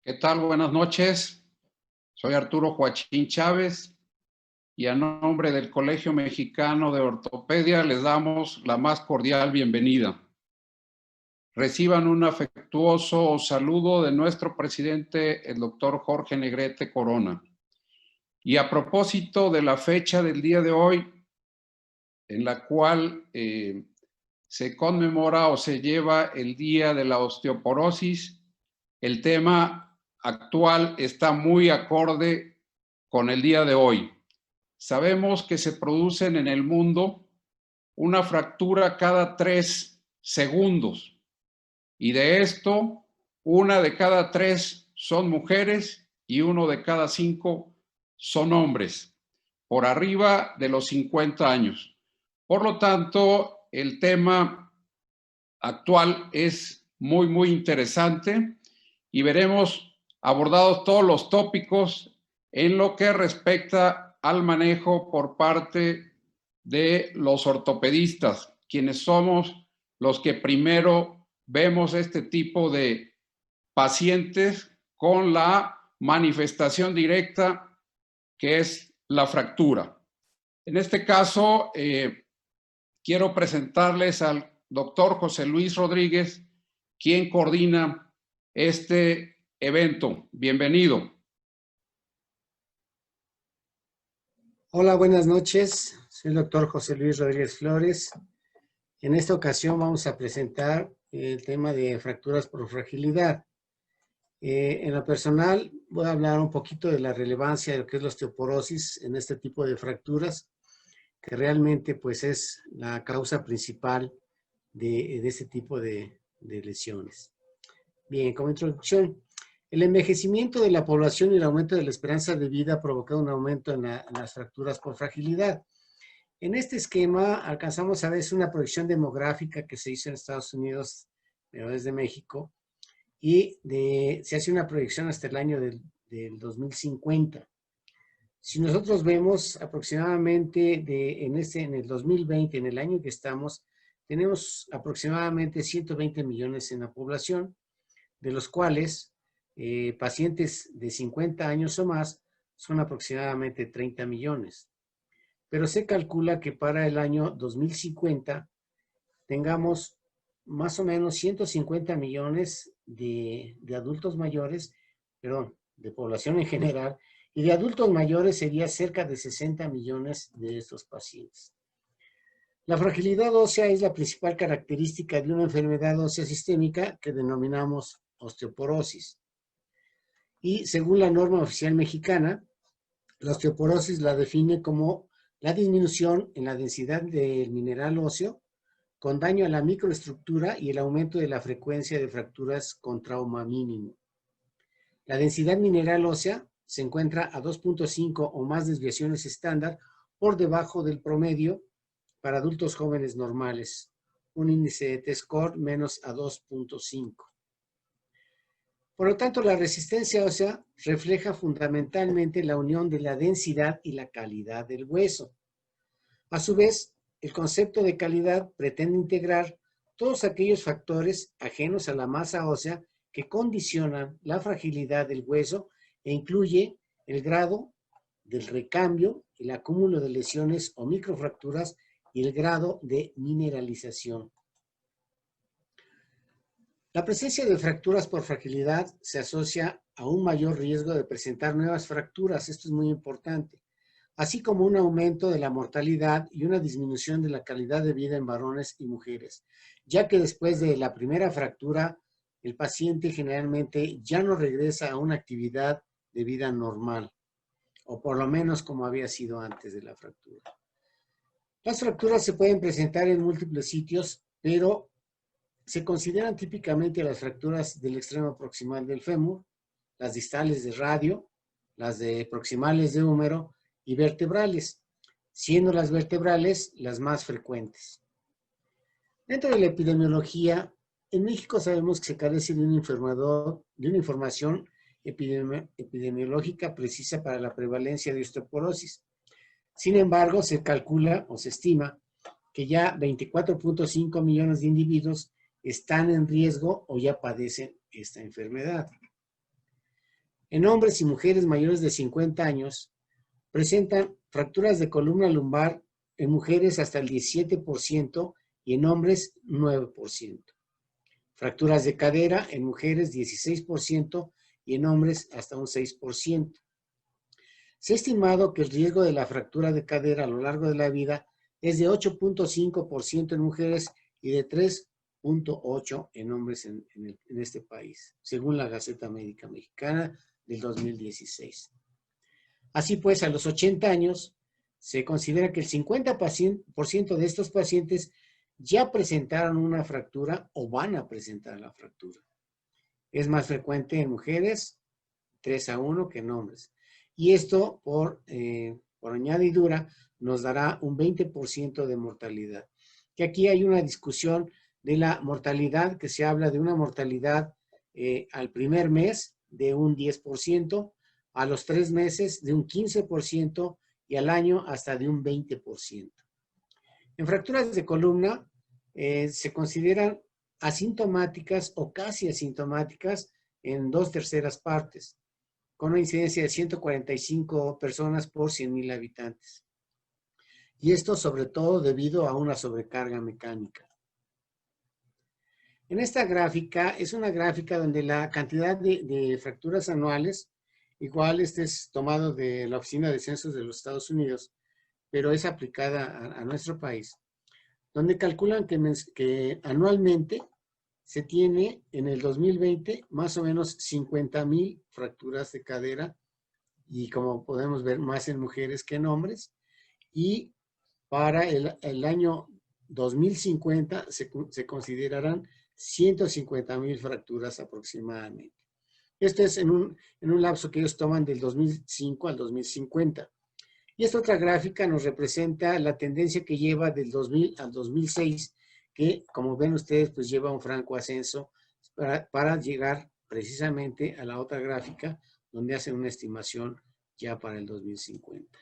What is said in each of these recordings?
¿Qué tal? Buenas noches. Soy Arturo Joachín Chávez y a nombre del Colegio Mexicano de Ortopedia les damos la más cordial bienvenida. Reciban un afectuoso saludo de nuestro presidente, el doctor Jorge Negrete Corona. Y a propósito de la fecha del día de hoy, en la cual se conmemora o se lleva el Día de la Osteoporosis, el tema actual está muy acorde con el día de hoy. Sabemos que se producen en el mundo una fractura cada 3 segundos y de esto, 1 de cada 3 son mujeres y 1 de cada 5 son hombres, por arriba de los 50 años. Por lo tanto, el tema actual es muy interesante y veremos abordados todos los tópicos en lo que respecta al manejo por parte de los ortopedistas, quienes somos los que primero vemos este tipo de pacientes con la manifestación directa que es la fractura. En este caso, quiero presentarles al doctor José Luis Rodríguez, quien coordina este evento. Bienvenido. Hola, buenas noches. Soy el doctor José Luis Rodríguez Flores. En esta ocasión vamos a presentar el tema de fracturas por fragilidad. En lo personal, voy a hablar un poquito de la relevancia de lo que es la osteoporosis en este tipo de fracturas, que realmente pues es la causa principal de este tipo de lesiones. Bien, como introducción, el envejecimiento de la población y el aumento de la esperanza de vida ha provocado un aumento en las fracturas por fragilidad. En este esquema alcanzamos a ver una proyección demográfica que se hizo en Estados Unidos, pero desde México, y se hace una proyección hasta el año del 2050. Si nosotros vemos aproximadamente en el 2020, en el año que estamos, tenemos aproximadamente 120 millones en la población, de los cuales pacientes de 50 años o más son aproximadamente 30 millones. Pero se calcula que para el año 2050 tengamos más o menos 150 millones de adultos mayores, perdón, de población en general, y de adultos mayores sería cerca de 60 millones de estos pacientes. La fragilidad ósea es la principal característica de una enfermedad ósea sistémica que denominamos osteoporosis. Y según la norma oficial mexicana, la osteoporosis la define como la disminución en la densidad del mineral óseo con daño a la microestructura y el aumento de la frecuencia de fracturas con trauma mínimo. La densidad mineral ósea se encuentra a 2.5 o más desviaciones estándar por debajo del promedio para adultos jóvenes normales, un índice de T-score menos a 2.5. Por lo tanto, la resistencia ósea refleja fundamentalmente la unión de la densidad y la calidad del hueso. A su vez, el concepto de calidad pretende integrar todos aquellos factores ajenos a la masa ósea que condicionan la fragilidad del hueso e incluye el grado del recambio, el acúmulo de lesiones o microfracturas y el grado de mineralización. La presencia de fracturas por fragilidad se asocia a un mayor riesgo de presentar nuevas fracturas, esto es muy importante, así como un aumento de la mortalidad y una disminución de la calidad de vida en varones y mujeres, ya que después de la primera fractura, el paciente generalmente ya no regresa a una actividad de vida normal, o por lo menos como había sido antes de la fractura. Las fracturas se pueden presentar en múltiples sitios, pero se consideran típicamente las fracturas del extremo proximal del fémur, las distales de radio, las de proximales de húmero y vertebrales, siendo las vertebrales las más frecuentes. Dentro de la epidemiología, en México sabemos que se carece de una información epidemiológica precisa para la prevalencia de osteoporosis. Sin embargo, se calcula o se estima que ya 24.5 millones de individuos están en riesgo o ya padecen esta enfermedad. En hombres y mujeres mayores de 50 años, presentan fracturas de columna lumbar en mujeres hasta el 17% y en hombres 9%. Fracturas de cadera en mujeres 16% y en hombres hasta un 6%. Se ha estimado que el riesgo de la fractura de cadera a lo largo de la vida es de 8.5% en mujeres y de 3.8% en hombres en este país, según la Gaceta Médica Mexicana del 2016. Así pues, a los 80 años, se considera que el 50% de estos pacientes ya presentaron una fractura o van a presentar la fractura. Es más frecuente en mujeres, 3-1, que en hombres. Y esto, por añadidura, nos dará un 20% de mortalidad. Que aquí hay una discusión de la mortalidad, que se habla de una mortalidad al primer mes de un 10%, a los 3 meses de un 15% y al año hasta de un 20%. En fracturas de columna se consideran asintomáticas o casi asintomáticas en 2/3 partes, con una incidencia de 145 personas por 100,000 habitantes. Y esto sobre todo debido a una sobrecarga mecánica. En esta gráfica es una gráfica donde la cantidad de fracturas anuales, igual este es tomado de la Oficina de Censos de los Estados Unidos, pero es aplicada a nuestro país, donde calculan que anualmente se tiene en el 2020 más o menos 50,000 fracturas de cadera, y como podemos ver, más en mujeres que en hombres, y para el año 2050 se considerarán 150,000 fracturas aproximadamente. Esto es en un lapso que ellos toman del 2005 al 2050. Y esta otra gráfica nos representa la tendencia que lleva del 2000 al 2006, que como ven ustedes, pues lleva un franco ascenso para llegar precisamente a la otra gráfica, donde hacen una estimación ya para el 2050.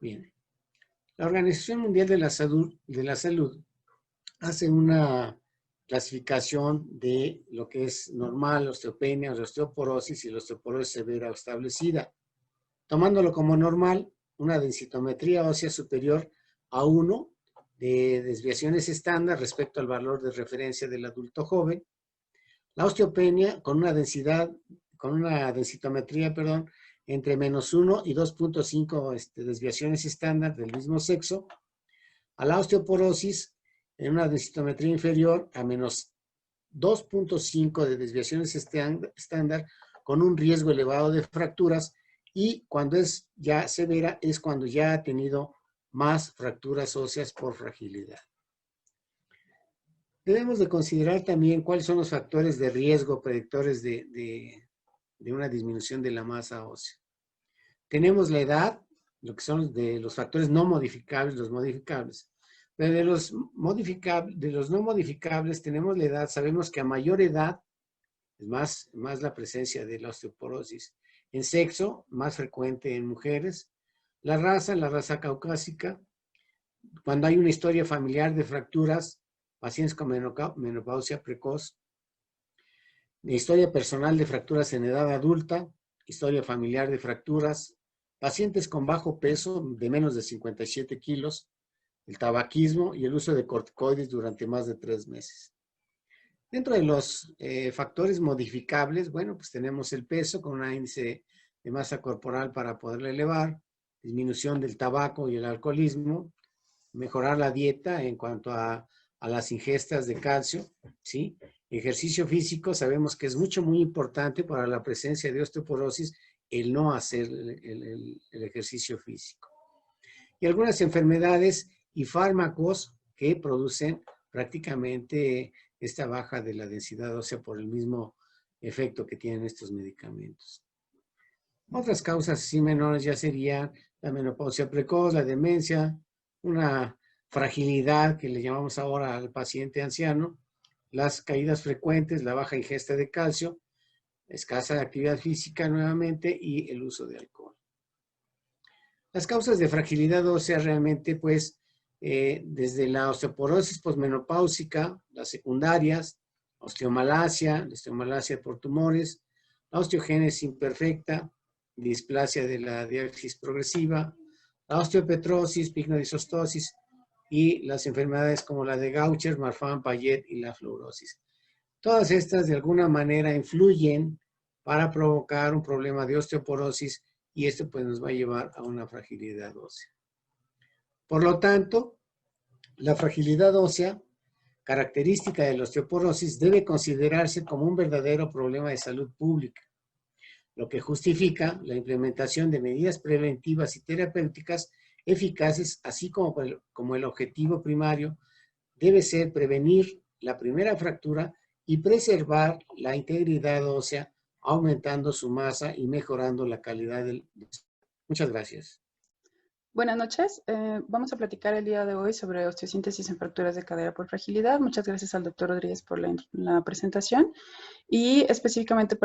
Bien. La Organización Mundial de la Salud hace una clasificación de lo que es normal, osteopenia, osteoporosis y la osteoporosis severa o establecida. Tomándolo como normal, una densitometría ósea superior a 1 de desviaciones estándar respecto al valor de referencia del adulto joven. La osteopenia con una densitometría, entre -1 y 2.5 desviaciones estándar del mismo sexo. A la osteoporosis en una densitometría inferior a -2.5 de desviaciones estándar con un riesgo elevado de fracturas, y cuando es ya severa es cuando ya ha tenido más fracturas óseas por fragilidad. Debemos de considerar también cuáles son los factores de riesgo predictores de una disminución de la masa ósea. Tenemos la edad, lo que son de los factores no modificables, los modificables. Pero de los no modificables tenemos la edad. Sabemos que a mayor edad es más la presencia de la osteoporosis. En sexo, más frecuente en mujeres. La raza caucásica. Cuando hay una historia familiar de fracturas, pacientes con menopausia precoz. Historia personal de fracturas en edad adulta. Historia familiar de fracturas. Pacientes con bajo peso, de menos de 57 kilos. El tabaquismo y el uso de corticoides durante más de 3 meses. Dentro de los factores modificables, bueno, pues tenemos el peso con un índice de masa corporal para poderlo elevar, disminución del tabaco y el alcoholismo, mejorar la dieta en cuanto a las ingestas de calcio, ¿sí? Ejercicio físico, sabemos que es muy importante para la presencia de osteoporosis el no hacer el ejercicio físico. Y algunas enfermedades y fármacos que producen prácticamente esta baja de la densidad ósea por el mismo efecto que tienen estos medicamentos. Otras causas así menores ya serían la menopausia precoz, la demencia, una fragilidad que le llamamos ahora al paciente anciano, las caídas frecuentes, la baja ingesta de calcio, escasa actividad física nuevamente y el uso de alcohol. Las causas de fragilidad ósea realmente, pues, desde la osteoporosis posmenopáusica, las secundarias, la osteomalacia por tumores, la osteogénesis imperfecta, displasia de la diálisis progresiva, la osteopetrosis, pignodisostosis y las enfermedades como la de Gaucher, Marfan, Payet y la fluorosis. Todas estas de alguna manera influyen para provocar un problema de osteoporosis y esto pues nos va a llevar a una fragilidad ósea. Por lo tanto, la fragilidad ósea, característica de la osteoporosis, debe considerarse como un verdadero problema de salud pública, lo que justifica la implementación de medidas preventivas y terapéuticas eficaces, así como el objetivo primario debe ser prevenir la primera fractura y preservar la integridad ósea, aumentando su masa y mejorando la calidad del... Muchas gracias. Buenas noches. Vamos a platicar el día de hoy sobre osteosíntesis en fracturas de cadera por fragilidad. Muchas gracias al doctor Rodríguez por la presentación. Y específicamente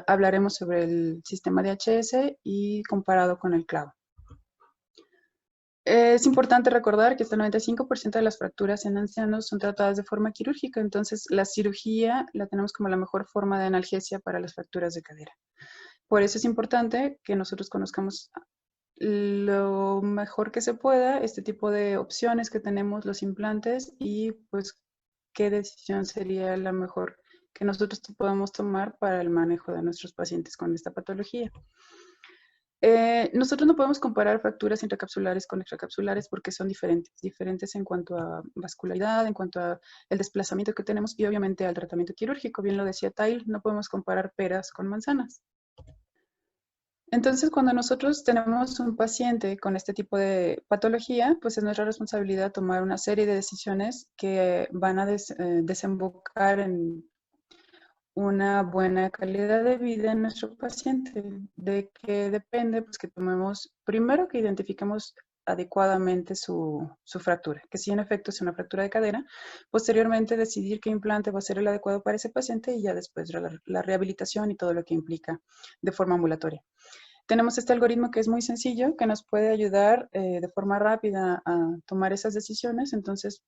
hablaremos sobre el sistema de HS y comparado con el clavo. Es importante recordar que hasta el 95% de las fracturas en ancianos son tratadas de forma quirúrgica, entonces la cirugía la tenemos como la mejor forma de analgesia para las fracturas de cadera. Por eso es importante que nosotros conozcamos lo mejor que se pueda este tipo de opciones que tenemos, los implantes, y pues qué decisión sería la mejor que nosotros podamos tomar para el manejo de nuestros pacientes con esta patología. Nosotros no podemos comparar fracturas intracapsulares con extracapsulares porque son diferentes en cuanto a vascularidad, en cuanto a el desplazamiento que tenemos y obviamente al tratamiento quirúrgico. Bien lo decía Tail, no podemos comparar peras con manzanas. Entonces, cuando nosotros tenemos un paciente con este tipo de patología, pues es nuestra responsabilidad tomar una serie de decisiones que van a desembocar en una buena calidad de vida en nuestro paciente. ¿De qué depende? Pues que tomemos, primero que identifiquemos adecuadamente su fractura, que si en efecto es una fractura de cadera, posteriormente decidir qué implante va a ser el adecuado para ese paciente y ya después la rehabilitación y todo lo que implica de forma ambulatoria. Tenemos este algoritmo que es muy sencillo, que nos puede ayudar de forma rápida a tomar esas decisiones. Entonces,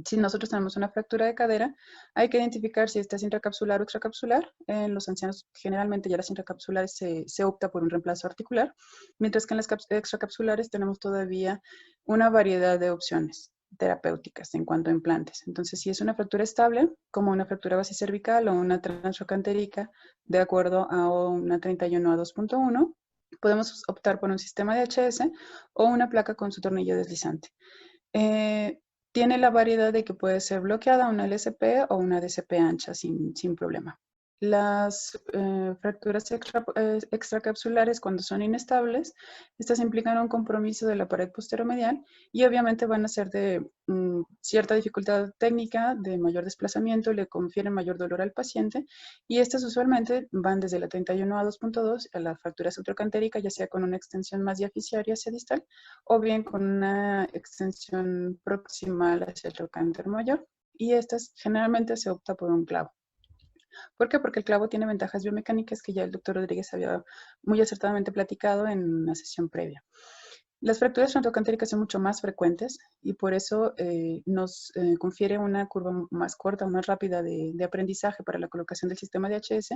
si nosotros tenemos una fractura de cadera, hay que identificar si esta es intracapsular o extracapsular. En los ancianos, generalmente ya las intracapsulares se opta por un reemplazo articular, mientras que en las extracapsulares tenemos todavía una variedad de opciones terapéuticas en cuanto a implantes. Entonces, si es una fractura estable, como una fractura basicervical o una transrocantérica, de acuerdo a una 31 a 2.1, podemos optar por un sistema de HS o una placa con su tornillo deslizante. Tiene la variedad de que puede ser bloqueada, una LSP o una DCP ancha sin problema. Las fracturas extracapsulares, cuando son inestables, estas implican un compromiso de la pared posteromedial y obviamente van a ser de cierta dificultad técnica, de mayor desplazamiento, le confieren mayor dolor al paciente, y estas usualmente van desde la 31 a 2.2 a la fractura subtrocantérica, ya sea con una extensión más diaficiaria hacia distal o bien con una extensión proximal hacia el trocánter mayor, y estas generalmente se opta por un clavo. ¿Por qué? Porque el clavo tiene ventajas biomecánicas que ya el doctor Rodríguez había muy acertadamente platicado en una sesión previa. Las fracturas frontocantéricas son mucho más frecuentes y por eso nos confiere una curva más corta o más rápida de aprendizaje para la colocación del sistema de HS,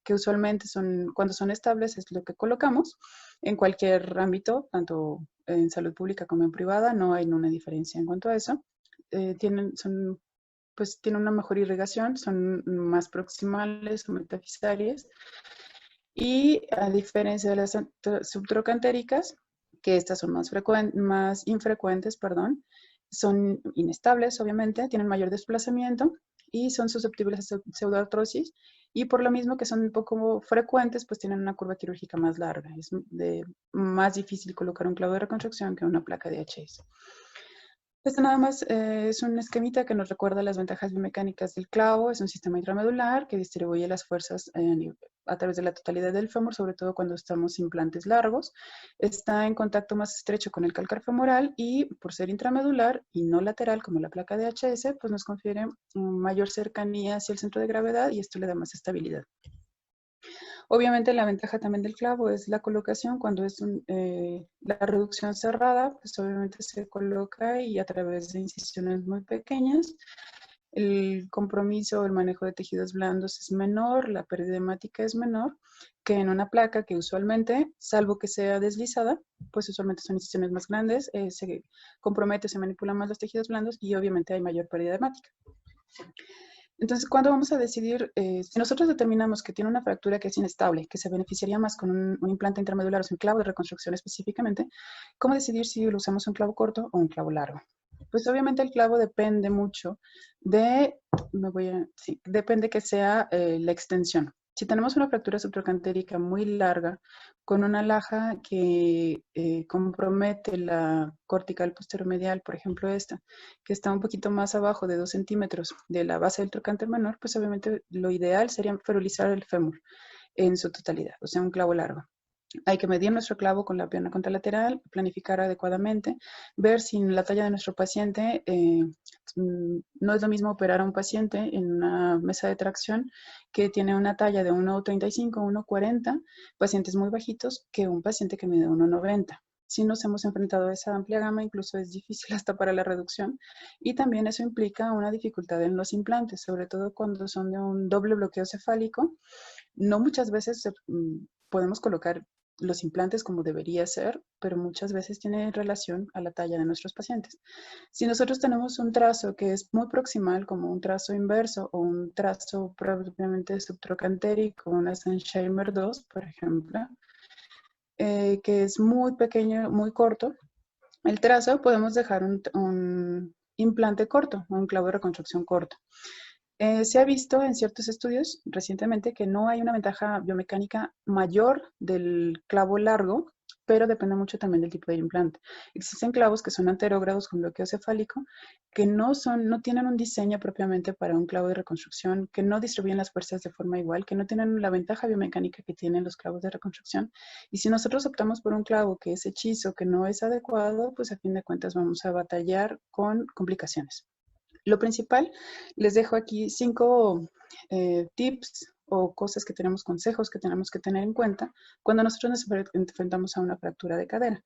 que usualmente cuando son estables es lo que colocamos en cualquier ámbito, tanto en salud pública como en privada, no hay una diferencia en cuanto a eso. Tienen una mejor irrigación, son más proximales o metafisarias, y a diferencia de las subtrocantéricas, que estas son más infrecuentes, son inestables, obviamente, tienen mayor desplazamiento y son susceptibles a pseudoartrosis, y por lo mismo que son un poco frecuentes, pues tienen una curva quirúrgica más larga. Es más difícil colocar un clavo de reconstrucción que una placa de HS. Esto nada más es un esquemita que nos recuerda las ventajas biomecánicas del clavo. Es un sistema intramedular que distribuye las fuerzas a través de la totalidad del fémur, sobre todo cuando estamos implantes largos. Está en contacto más estrecho con el calcar femoral y por ser intramedular y no lateral como la placa de HS, pues nos confiere mayor cercanía hacia el centro de gravedad y esto le da más estabilidad. Obviamente la ventaja también del clavo es la colocación. Cuando es la reducción cerrada, pues obviamente se coloca y a través de incisiones muy pequeñas el compromiso, el manejo de tejidos blandos es menor, la pérdida hemática es menor que en una placa que usualmente, salvo que sea deslizada, pues usualmente son incisiones más grandes, se compromete, se manipulan más los tejidos blandos y obviamente hay mayor pérdida hemática. Entonces, ¿cuándo vamos a decidir? Si nosotros determinamos que tiene una fractura que es inestable, que se beneficiaría más con un implante intramedular o un clavo de reconstrucción específicamente, ¿cómo decidir si lo usamos un clavo corto o un clavo largo? Pues obviamente el clavo depende mucho de, depende que sea la extensión. Si tenemos una fractura subtrocantérica muy larga, con una laja que compromete la cortical posteromedial, por ejemplo esta, que está un poquito más abajo de 2 centímetros de la base del trocánter menor, pues obviamente lo ideal sería ferulizar el fémur en su totalidad, o sea, un clavo largo. Hay que medir nuestro clavo con la pierna contralateral, planificar adecuadamente, ver si la talla de nuestro paciente, no es lo mismo operar a un paciente en una mesa de tracción que tiene una talla de 1,35, 1,40, pacientes muy bajitos, que un paciente que mide 1,90. Si nos hemos enfrentado a esa amplia gama, incluso es difícil hasta para la reducción, y también eso implica una dificultad en los implantes, sobre todo cuando son de un doble bloqueo cefálico. No muchas veces podemos colocar los implantes como debería ser, pero muchas veces tiene relación a la talla de nuestros pacientes. Si nosotros tenemos un trazo que es muy proximal, como un trazo inverso o un trazo propiamente subtrocantérico, una Sennheimer 2, por ejemplo, que es muy pequeño, muy corto, el trazo podemos dejar un implante corto, un clavo de reconstrucción corto. Se ha visto en ciertos estudios recientemente que no hay una ventaja biomecánica mayor del clavo largo, pero depende mucho también del tipo de implante. Existen clavos que son anterógrados con bloqueo cefálico, que no tienen un diseño propiamente para un clavo de reconstrucción, que no distribuyen las fuerzas de forma igual, que no tienen la ventaja biomecánica que tienen los clavos de reconstrucción. Y si nosotros optamos por un clavo que es hechizo, que no es adecuado, pues a fin de cuentas vamos a batallar con complicaciones. Lo principal, les dejo aquí 5 tips o cosas que tenemos, consejos que tenemos que tener en cuenta cuando nosotros nos enfrentamos a una fractura de cadera.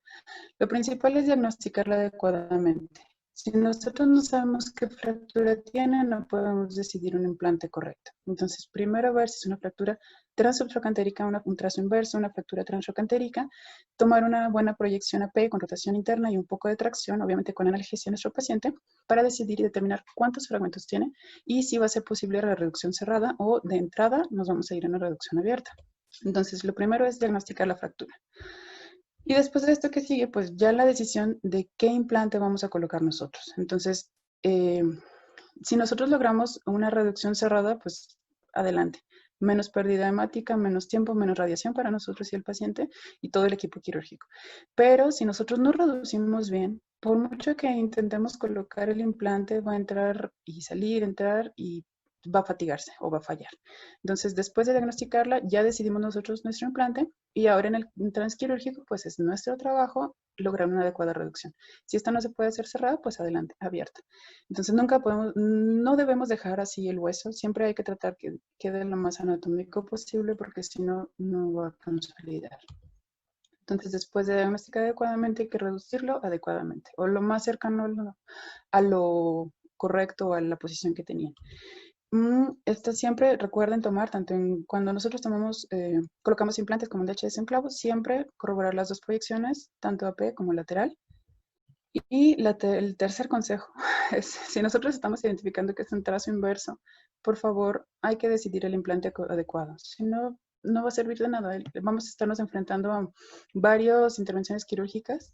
Lo principal es diagnosticarla adecuadamente. Si nosotros no sabemos qué fractura tiene, no podemos decidir un implante correcto. Entonces, primero ver si es una fractura transsubtrocantérica, un trazo inverso, una fractura transsubtrocantérica, tomar una buena proyección AP con rotación interna y un poco de tracción, obviamente con analgesia a nuestro paciente, para decidir y determinar cuántos fragmentos tiene y si va a ser posible la reducción cerrada o de entrada nos vamos a ir a una reducción abierta. Entonces, lo primero es diagnosticar la fractura. Y después de esto que sigue, pues ya la decisión de qué implante vamos a colocar nosotros. Entonces, si nosotros logramos una reducción cerrada, pues adelante. Menos pérdida hemática, menos tiempo, menos radiación para nosotros y el paciente y todo el equipo quirúrgico. Pero si nosotros no reducimos bien, por mucho que intentemos colocar el implante, va a entrar y salir, entrar y va a fatigarse o va a fallar. Entonces, después de diagnosticarla, ya decidimos nosotros nuestro implante y ahora en el transquirúrgico, pues es nuestro trabajo lograr una adecuada reducción. Si esta no se puede hacer cerrada, pues adelante, abierta. Entonces, no debemos dejar así el hueso, siempre hay que tratar que quede lo más anatómico posible porque si no, no va a consolidar. Entonces, después de diagnosticar adecuadamente, hay que reducirlo adecuadamente o lo más cercano a lo correcto, a la posición que tenían. Esto siempre recuerden tomar, cuando nosotros colocamos implantes como el DHS en clavo, siempre corroborar las dos proyecciones, tanto AP como lateral. Y el tercer consejo es, si nosotros estamos identificando que es un trazo inverso, por favor, hay que decidir el implante adecuado. Si no, no va a servir de nada. Vamos a estarnos enfrentando a varias intervenciones quirúrgicas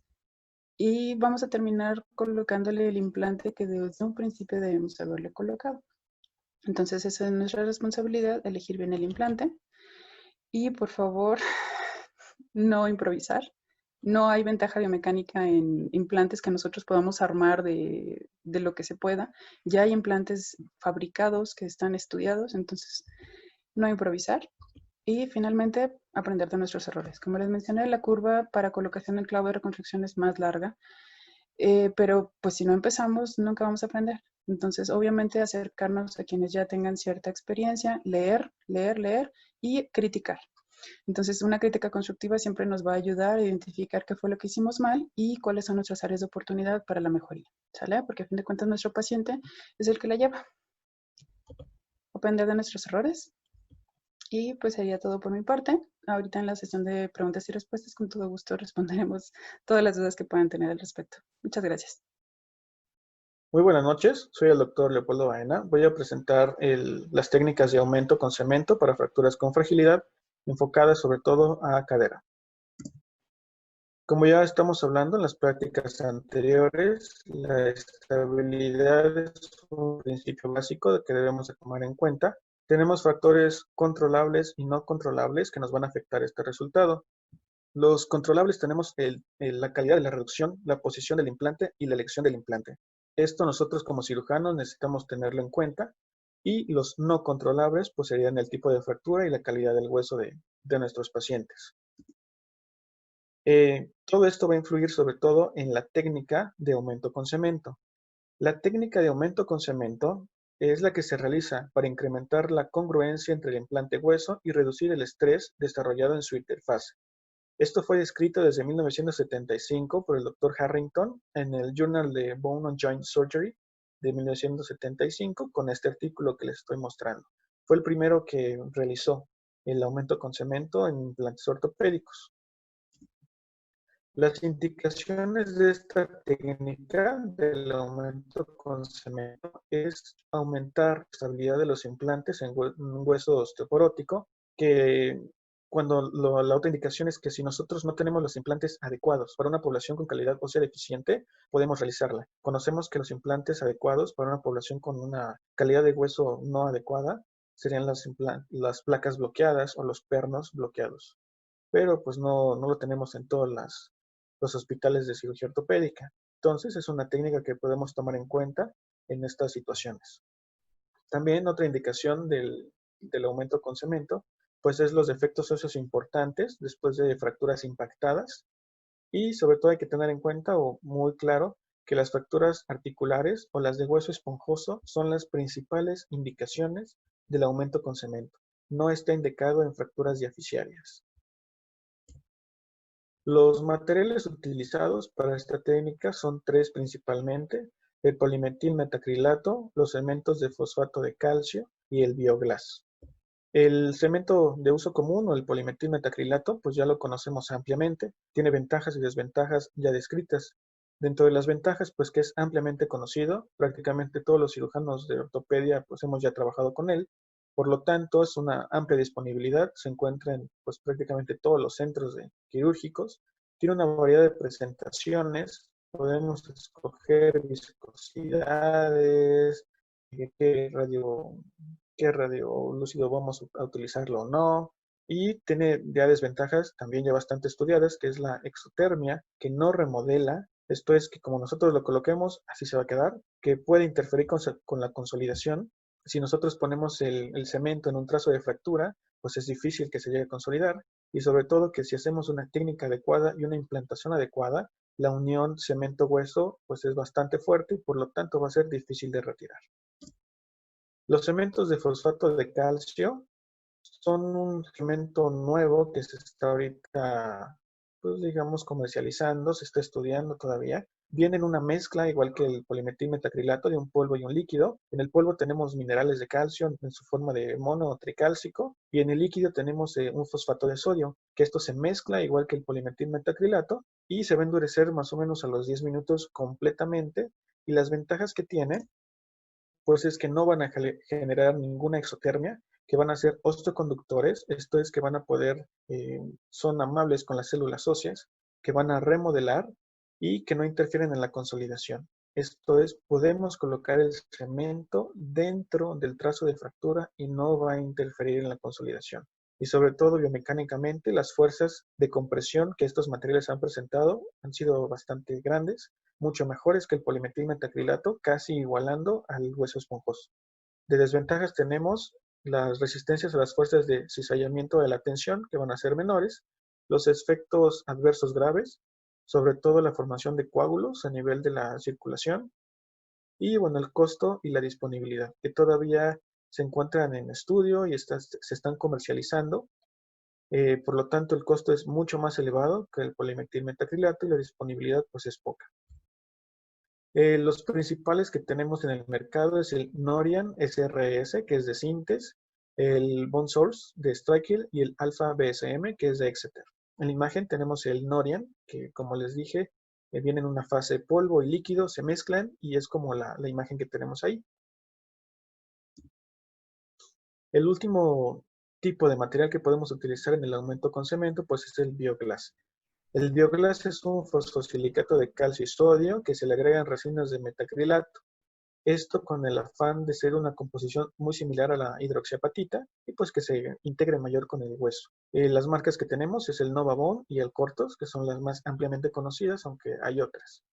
y vamos a terminar colocándole el implante que desde un principio debemos haberle colocado. Entonces, esa es nuestra responsabilidad, elegir bien el implante. Y por favor, no improvisar. No hay ventaja biomecánica en implantes que nosotros podamos armar de lo que se pueda. Ya hay implantes fabricados que están estudiados, entonces no improvisar. Y finalmente, aprender de nuestros errores. Como les mencioné, la curva para colocación del clavo de reconstrucción es más larga, pero pues si no empezamos, nunca vamos a aprender. Entonces, obviamente, acercarnos a quienes ya tengan cierta experiencia, leer y criticar. Entonces, una crítica constructiva siempre nos va a ayudar a identificar qué fue lo que hicimos mal y cuáles son nuestras áreas de oportunidad para la mejoría, ¿sale? Porque a fin de cuentas nuestro paciente es el que la lleva. aprender de nuestros errores. Y pues sería todo por mi parte. Ahorita en la sesión de preguntas y respuestas, con todo gusto responderemos todas las dudas que puedan tener al respecto. Muchas gracias. Muy buenas noches, soy el doctor Leopoldo Baena. Voy a presentar las técnicas de aumento con cemento para fracturas con fragilidad, enfocadas sobre todo a cadera. Como ya estamos hablando en las prácticas anteriores, la estabilidad es un principio básico que debemos de tomar en cuenta. Tenemos factores controlables y no controlables que nos van a afectar este resultado. Los controlables tenemos la calidad de la reducción, la posición del implante y la elección del implante. Esto nosotros como cirujanos necesitamos tenerlo en cuenta. Y los no controlables pues serían el tipo de fractura y la calidad del hueso de nuestros pacientes. Todo esto va a influir sobre todo en la técnica de aumento con cemento. La técnica de aumento con cemento es la que se realiza para incrementar la congruencia entre el implante hueso y reducir el estrés desarrollado en su interfase. Esto fue descrito desde 1975 por el Dr. Harrington en el Journal de Bone and Joint Surgery de 1975 con este artículo que les estoy mostrando. Fue el primero que realizó el aumento con cemento en implantes ortopédicos. Las indicaciones de esta técnica del aumento con cemento es aumentar la estabilidad de los implantes en un hueso osteoporótico, que la otra indicación es que si nosotros no tenemos los implantes adecuados para una población con calidad ósea deficiente, podemos realizarla. Conocemos que los implantes adecuados para una población con una calidad de hueso no adecuada serían las placas bloqueadas o los pernos bloqueados. Pero pues no lo tenemos en todos los hospitales de cirugía ortopédica. Entonces es una técnica que podemos tomar en cuenta en estas situaciones. También otra indicación del aumento con cemento, pues es los defectos óseos importantes después de fracturas impactadas. Y sobre todo hay que tener en cuenta, o muy claro, que las fracturas articulares o las de hueso esponjoso son las principales indicaciones del aumento con cemento. No está indicado en fracturas diaficiarias. Los materiales utilizados para esta técnica son tres principalmente: el polimetilmetacrilato, los cementos de fosfato de calcio y el bioglass. El cemento de uso común o el polimetilmetacrilato, pues ya lo conocemos ampliamente, tiene ventajas y desventajas ya descritas. Dentro de las ventajas, pues que es ampliamente conocido, prácticamente todos los cirujanos de ortopedia pues hemos ya trabajado con él. Por lo tanto, es una amplia disponibilidad, se encuentra en pues, prácticamente todos los centros quirúrgicos. Tiene una variedad de presentaciones, podemos escoger viscosidades, qué radiolúcido vamos a utilizarlo o no. Y tiene ya desventajas también ya bastante estudiadas, que es la exotermia, que no remodela. Esto es que como nosotros lo coloquemos, así se va a quedar, que puede interferir con la consolidación. Si nosotros ponemos el cemento en un trazo de fractura, pues es difícil que se llegue a consolidar. Y sobre todo que si hacemos una técnica adecuada y una implantación adecuada, la unión cemento-hueso pues es bastante fuerte y por lo tanto va a ser difícil de retirar. Los cementos de fosfato de calcio son un cemento nuevo que se está ahorita, pues digamos, comercializando, se está estudiando todavía. Viene en una mezcla, igual que el polimetilmetacrilato, de un polvo y un líquido. En el polvo tenemos minerales de calcio en su forma de mono o tricálcico, y en el líquido tenemos un fosfato de sodio, que esto se mezcla igual que el polimetilmetacrilato, y se va a endurecer más o menos a los 10 minutos completamente. Y las ventajas que tiene, pues es que no van a generar ninguna exotermia, que van a ser osteoconductores, esto es que van a poder, son amables con las células óseas, que van a remodelar y que no interfieren en la consolidación. Esto es, podemos colocar el cemento dentro del trazo de fractura y no va a interferir en la consolidación. Y sobre todo biomecánicamente, las fuerzas de compresión que estos materiales han presentado han sido bastante grandes, mucho mejores que el polimetilmetacrilato, casi igualando al hueso esponjoso. De desventajas tenemos las resistencias a las fuerzas de cizallamiento de la tensión, que van a ser menores, los efectos adversos graves, sobre todo la formación de coágulos a nivel de la circulación, y bueno, el costo y la disponibilidad, que todavía se encuentran en estudio y se están comercializando. Por lo tanto, el costo es mucho más elevado que el polimetilmetacrilato y la disponibilidad pues es poca. Los principales que tenemos en el mercado es el Norian SRS, que es de Synthes, el Bone Source de Stryker y el Alpha BSM, que es de Exeter. En la imagen tenemos el Norian, que como les dije, viene en una fase polvo y líquido, se mezclan y es como la imagen que tenemos ahí. El último tipo de material que podemos utilizar en el aumento con cemento, pues es el bioglass. El bioglass es un fosfosilicato de calcio y sodio que se le agregan resinas de metacrilato. Esto con el afán de ser una composición muy similar a la hidroxiapatita y pues que se integre mayor con el hueso. Las marcas que tenemos es el Nova Bone y el Cortos, que son las más ampliamente conocidas, aunque hay otras.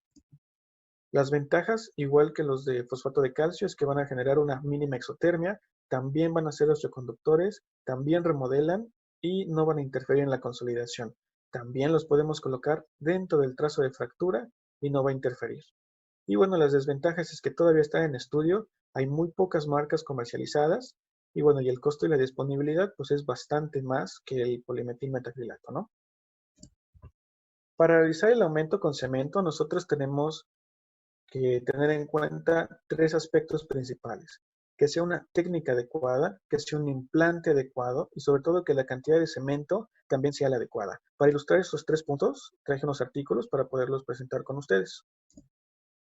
Las ventajas, igual que los de fosfato de calcio, es que van a generar una mínima exotermia, también van a ser osteoconductores, también remodelan y no van a interferir en la consolidación. También los podemos colocar dentro del trazo de fractura y no va a interferir. Y bueno, las desventajas es que todavía está en estudio, hay muy pocas marcas comercializadas y bueno, y el costo y la disponibilidad pues es bastante más que el polimetilmetacrilato, ¿no? Para realizar el aumento con cemento, nosotros tenemos que tener en cuenta tres aspectos principales. Que sea una técnica adecuada, que sea un implante adecuado y sobre todo que la cantidad de cemento también sea la adecuada. Para ilustrar estos tres puntos, traje unos artículos para poderlos presentar con ustedes.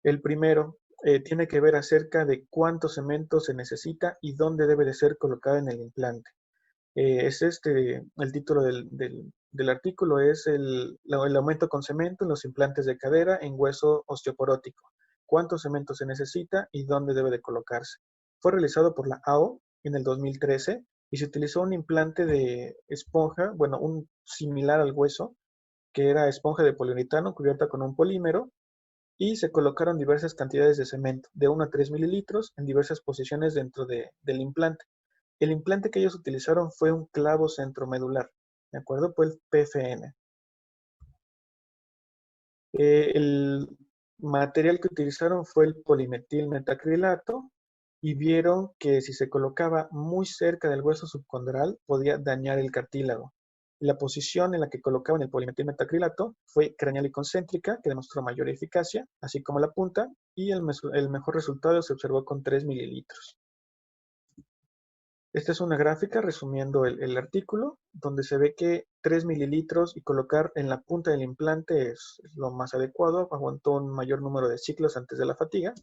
El primero tiene que ver acerca de cuánto cemento se necesita y dónde debe de ser colocado en el implante. Es el título del artículo es el aumento con cemento en los implantes de cadera en hueso osteoporótico. ¿Cuánto cemento se necesita y dónde debe de colocarse? Fue realizado por la AO en el 2013 y se utilizó un implante de esponja, bueno, un similar al hueso, que era esponja de poliuretano cubierta con un polímero y se colocaron diversas cantidades de cemento, de 1 a 3 mililitros, en diversas posiciones dentro del implante. El implante que ellos utilizaron fue un clavo centromedular, ¿de acuerdo? Fue el PFN. El material que utilizaron fue el polimetilmetacrilato y vieron que si se colocaba muy cerca del hueso subcondral podía dañar el cartílago. La posición en la que colocaban el polimetilmetacrilato fue craneal y concéntrica, que demostró mayor eficacia, así como la punta, y el mejor resultado se observó con 3 mililitros. Esta es una gráfica resumiendo el artículo, donde se ve que 3 mililitros y colocar en la punta del implante es lo más adecuado, aguantó un mayor número de ciclos antes de la fatiga.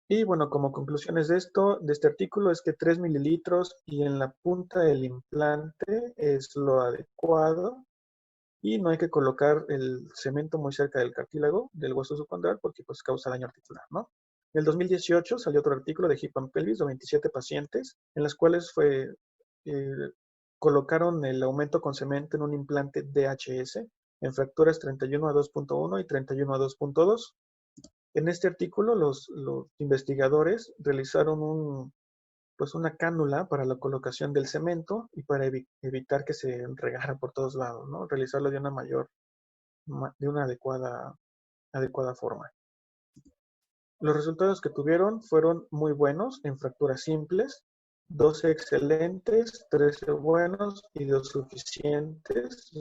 Y bueno, como conclusiones de este artículo, es que 3 mililitros y en la punta del implante es lo adecuado y no hay que colocar el cemento muy cerca del cartílago del hueso subcondral porque pues causa daño articular, ¿no? En el 2018 salió otro artículo de Hip and Pelvis de 27 pacientes en las cuales colocaron el aumento con cemento en un implante DHS en fracturas 31 a 2.1 y 31 a 2.2. En este artículo los investigadores realizaron una cánula para la colocación del cemento y para evitar que se regara por todos lados, ¿no? Realizarlo de una adecuada forma. Los resultados que tuvieron fueron muy buenos en fracturas simples, 12 excelentes, 13 buenos y 2 suficientes,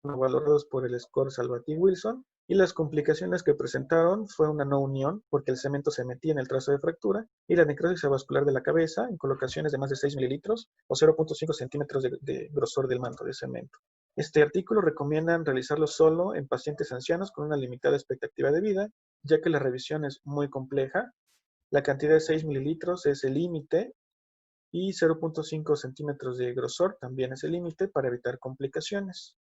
valorados por el score Salvati-Wilson. Y las complicaciones que presentaron fue una no unión, porque el cemento se metía en el trazo de fractura, y la necrosis avascular de la cabeza en colocaciones de más de 6 mililitros o 0.5 centímetros de grosor del manto de cemento. Este artículo recomiendan realizarlo solo en pacientes ancianos con una limitada expectativa de vida, ya que la revisión es muy compleja. La cantidad de 6 mililitros es el límite y 0.5 centímetros de grosor también es el límite para evitar complicaciones.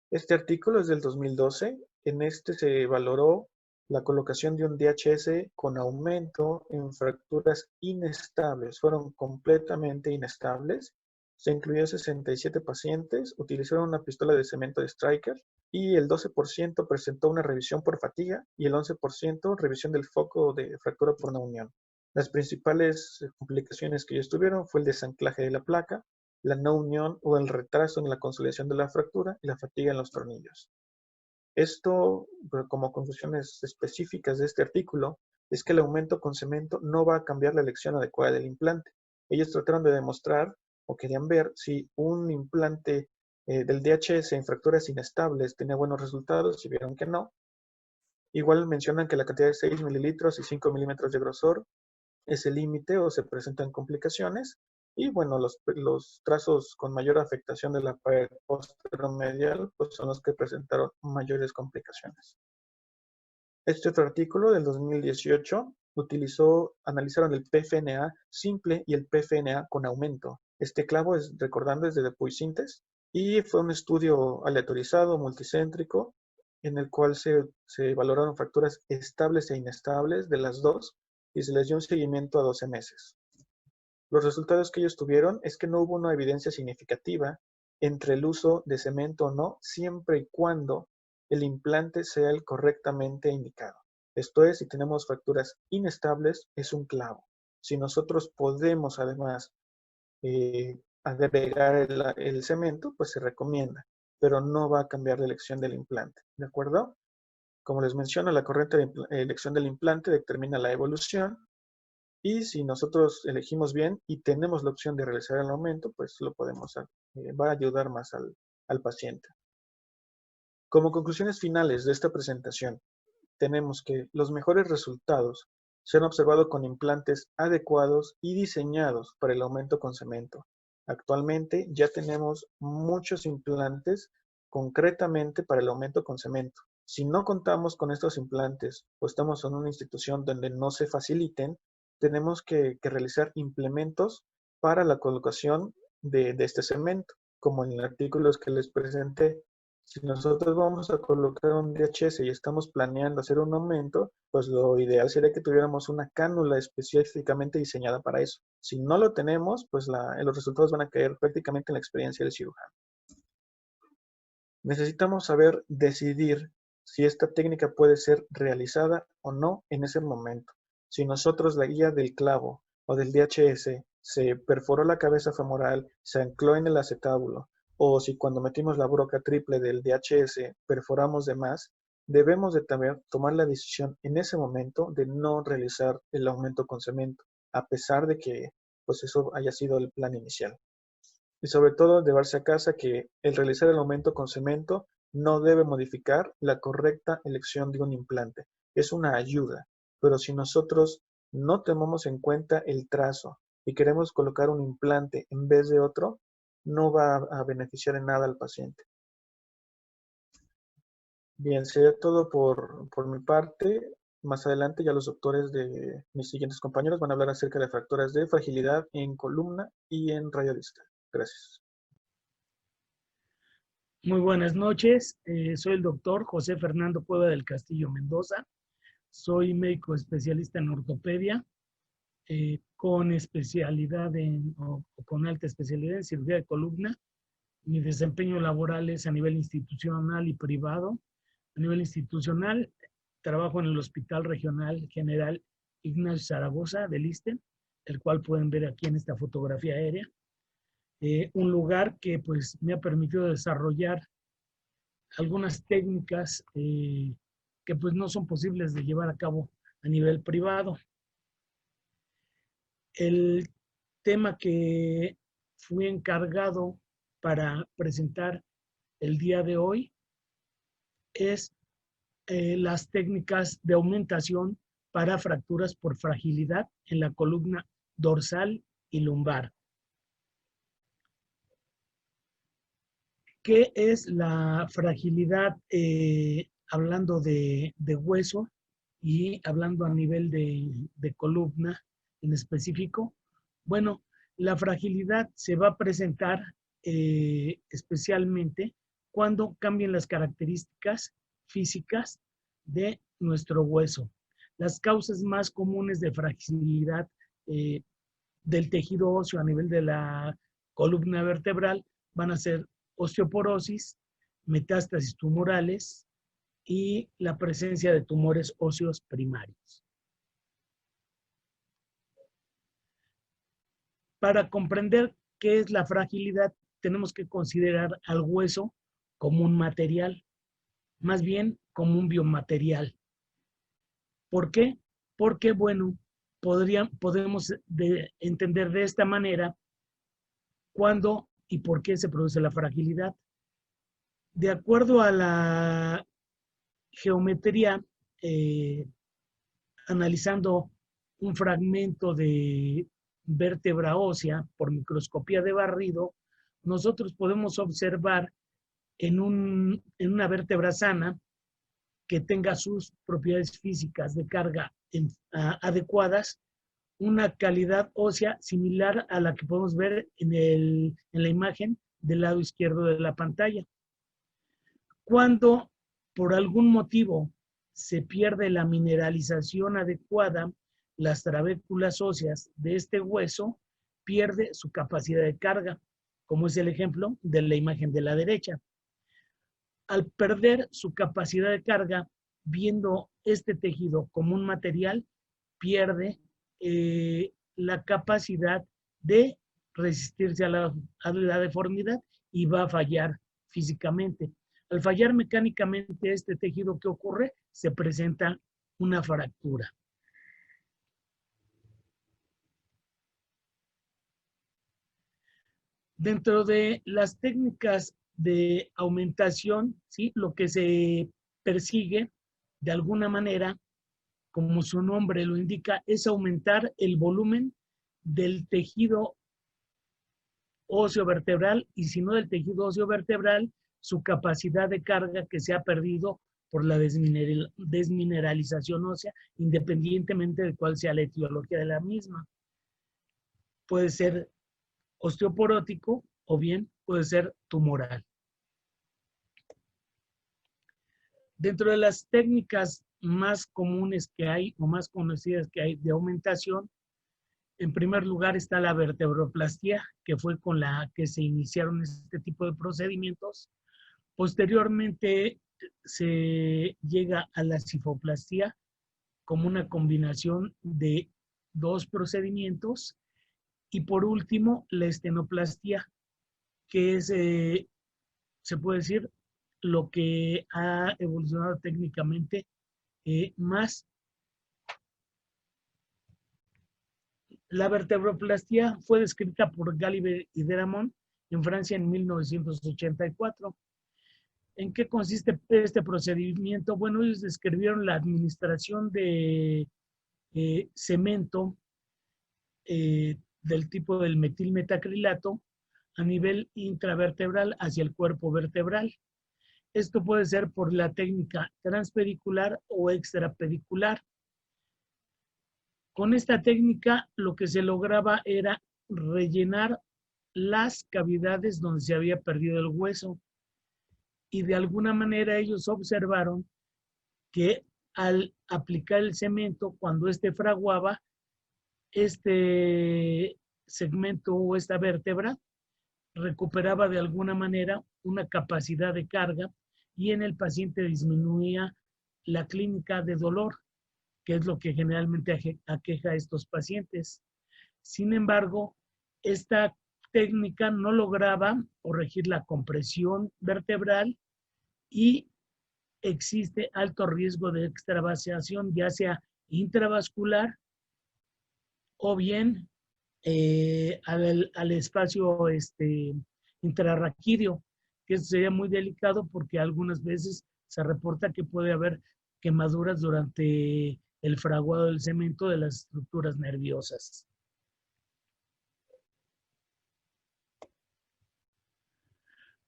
Este artículo es del 2012. En este se valoró la colocación de un DHS con aumento en fracturas inestables. Fueron completamente inestables. Se incluyó 67 pacientes, utilizaron una pistola de cemento de Stryker y el 12% presentó una revisión por fatiga y el 11% revisión del foco de fractura por no unión. Las principales complicaciones que ellos tuvieron fue el desanclaje de la placa, la no unión o el retraso en la consolidación de la fractura y la fatiga en los tornillos. Esto, como conclusiones específicas de este artículo, es que el aumento con cemento no va a cambiar la elección adecuada del implante. Ellos trataron de demostrar o querían ver si un implante del DHS en fracturas inestables tenía buenos resultados y vieron que no, Igual mencionan que la cantidad de 6 mililitros y 5 milímetros de grosor es el límite o se presentan complicaciones. Y bueno, los trazos con mayor afectación de la pared posteromedial pues son los que presentaron mayores complicaciones. Este otro artículo del 2018 analizaron el PFNA simple y el PFNA con aumento. Este clavo, recordando, es de Depuis-Sintes y fue un estudio aleatorizado, multicéntrico, en el cual se valoraron fracturas estables e inestables de las dos y se les dio un seguimiento a 12 meses. Los resultados que ellos tuvieron es que no hubo una evidencia significativa entre el uso de cemento o no, siempre y cuando el implante sea el correctamente indicado. Esto es, si tenemos fracturas inestables, es un clavo. Si nosotros podemos además agregar el cemento, pues se recomienda, pero no va a cambiar la elección del implante, ¿de acuerdo? Como les menciono, la correcta elección del implante determina la evolución y si nosotros elegimos bien y tenemos la opción de realizar el aumento, pues lo podemos hacer. Va a ayudar más al paciente. Como conclusiones finales de esta presentación, tenemos que los mejores resultados se han observado con implantes adecuados y diseñados para el aumento con cemento. Actualmente ya tenemos muchos implantes concretamente para el aumento con cemento. Si no contamos con estos implantes o estamos en una institución donde no se faciliten, tenemos que realizar implementos para la colocación de este cemento, como en el artículo que les presenté. Si nosotros vamos a colocar un DHS y estamos planeando hacer un aumento, pues lo ideal sería que tuviéramos una cánula específicamente diseñada para eso. Si no lo tenemos, pues los resultados van a caer prácticamente en la experiencia del cirujano. Necesitamos saber decidir si esta técnica puede ser realizada o no en ese momento. Si nosotros la guía del clavo o del DHS se perforó la cabeza femoral, se ancló en el acetábulo, o si cuando metimos la broca triple del DHS perforamos de más, debemos de también tomar la decisión en ese momento de no realizar el aumento con cemento, a pesar de que pues eso haya sido el plan inicial. Y sobre todo llevarse a casa que el realizar el aumento con cemento no debe modificar la correcta elección de un implante. Es una ayuda, pero si nosotros no tomamos en cuenta el trazo y queremos colocar un implante en vez de otro, no va a beneficiar en nada al paciente. Bien, sería todo por mi parte. Más adelante ya los doctores de mis siguientes compañeros van a hablar acerca de fracturas de fragilidad en columna y en radio distal. Gracias. Muy buenas noches. Soy el doctor José Fernando Cueva del Castillo Mendoza. Soy médico especialista en ortopedia con especialidad o con alta especialidad en cirugía de columna. Mi desempeño laboral es a nivel institucional y privado. A nivel institucional, trabajo en el Hospital Regional General Ignacio Zaragoza del ISSSTE, el cual pueden ver aquí en esta fotografía aérea. Un lugar que pues me ha permitido desarrollar algunas técnicas que pues no son posibles de llevar a cabo a nivel privado. El tema que fui encargado para presentar el día de hoy es las técnicas de aumentación para fracturas por fragilidad en la columna dorsal y lumbar. ¿Qué es la fragilidad hablando de hueso y hablando a nivel de columna en específico? Bueno, la fragilidad se va a presentar especialmente cuando cambien las características físicas de nuestro hueso. Las causas más comunes de fragilidad del tejido óseo a nivel de la columna vertebral van a ser osteoporosis, metástasis tumorales y la presencia de tumores óseos primarios. Para comprender qué es la fragilidad, tenemos que considerar al hueso como un material, más bien como un biomaterial. ¿Por qué? Porque, bueno, podemos entender de esta manera cuándo y por qué se produce la fragilidad. De acuerdo a la geometría analizando un fragmento de vértebra ósea por microscopía de barrido, nosotros podemos observar en una vértebra sana que tenga sus propiedades físicas de carga adecuadas, una calidad ósea similar a la que podemos ver en la imagen del lado izquierdo de la pantalla. Cuando por algún motivo se pierde la mineralización adecuada, las trabéculas óseas de este hueso pierde su capacidad de carga, como es el ejemplo de la imagen de la derecha. Al perder su capacidad de carga, viendo este tejido como un material, pierde la capacidad de resistirse a la deformidad y va a fallar físicamente. Al fallar mecánicamente este tejido, ¿qué ocurre? Se presenta una fractura. Dentro de las técnicas de aumentación, ¿sí? Lo que se persigue de alguna manera, como su nombre lo indica, es aumentar el volumen del tejido óseo vertebral y si no del tejido óseo vertebral, su capacidad de carga que se ha perdido por la desmineralización ósea, independientemente de cuál sea la etiología de la misma. Puede ser osteoporótico o bien puede ser tumoral. Dentro de las técnicas más comunes que hay o más conocidas que hay de aumentación, en primer lugar está la vertebroplastia, que fue con la que se iniciaron este tipo de procedimientos. Posteriormente se llega a la cifoplastia como una combinación de dos procedimientos. Y por último, la estenoplastia, que es, se puede decir, lo que ha evolucionado técnicamente más. La vertebroplastia fue descrita por Galiver y Deramont en Francia en 1984. ¿En qué consiste este procedimiento? Bueno, ellos describieron la administración de cemento del tipo del metilmetacrilato a nivel intravertebral hacia el cuerpo vertebral. Esto puede ser por la técnica transpedicular o extrapedicular. Con esta técnica lo que se lograba era rellenar las cavidades donde se había perdido el hueso y de alguna manera ellos observaron que al aplicar el cemento, cuando éste fraguaba, este segmento o esta vértebra recuperaba de alguna manera una capacidad de carga y en el paciente disminuía la clínica de dolor, que es lo que generalmente aqueja a estos pacientes. Sin embargo, esta técnica no lograba corregir la compresión vertebral y existe alto riesgo de extravasación, ya sea intravascular o bien al espacio intrarraquídeo, que eso sería muy delicado porque algunas veces se reporta que puede haber quemaduras durante el fraguado del cemento de las estructuras nerviosas.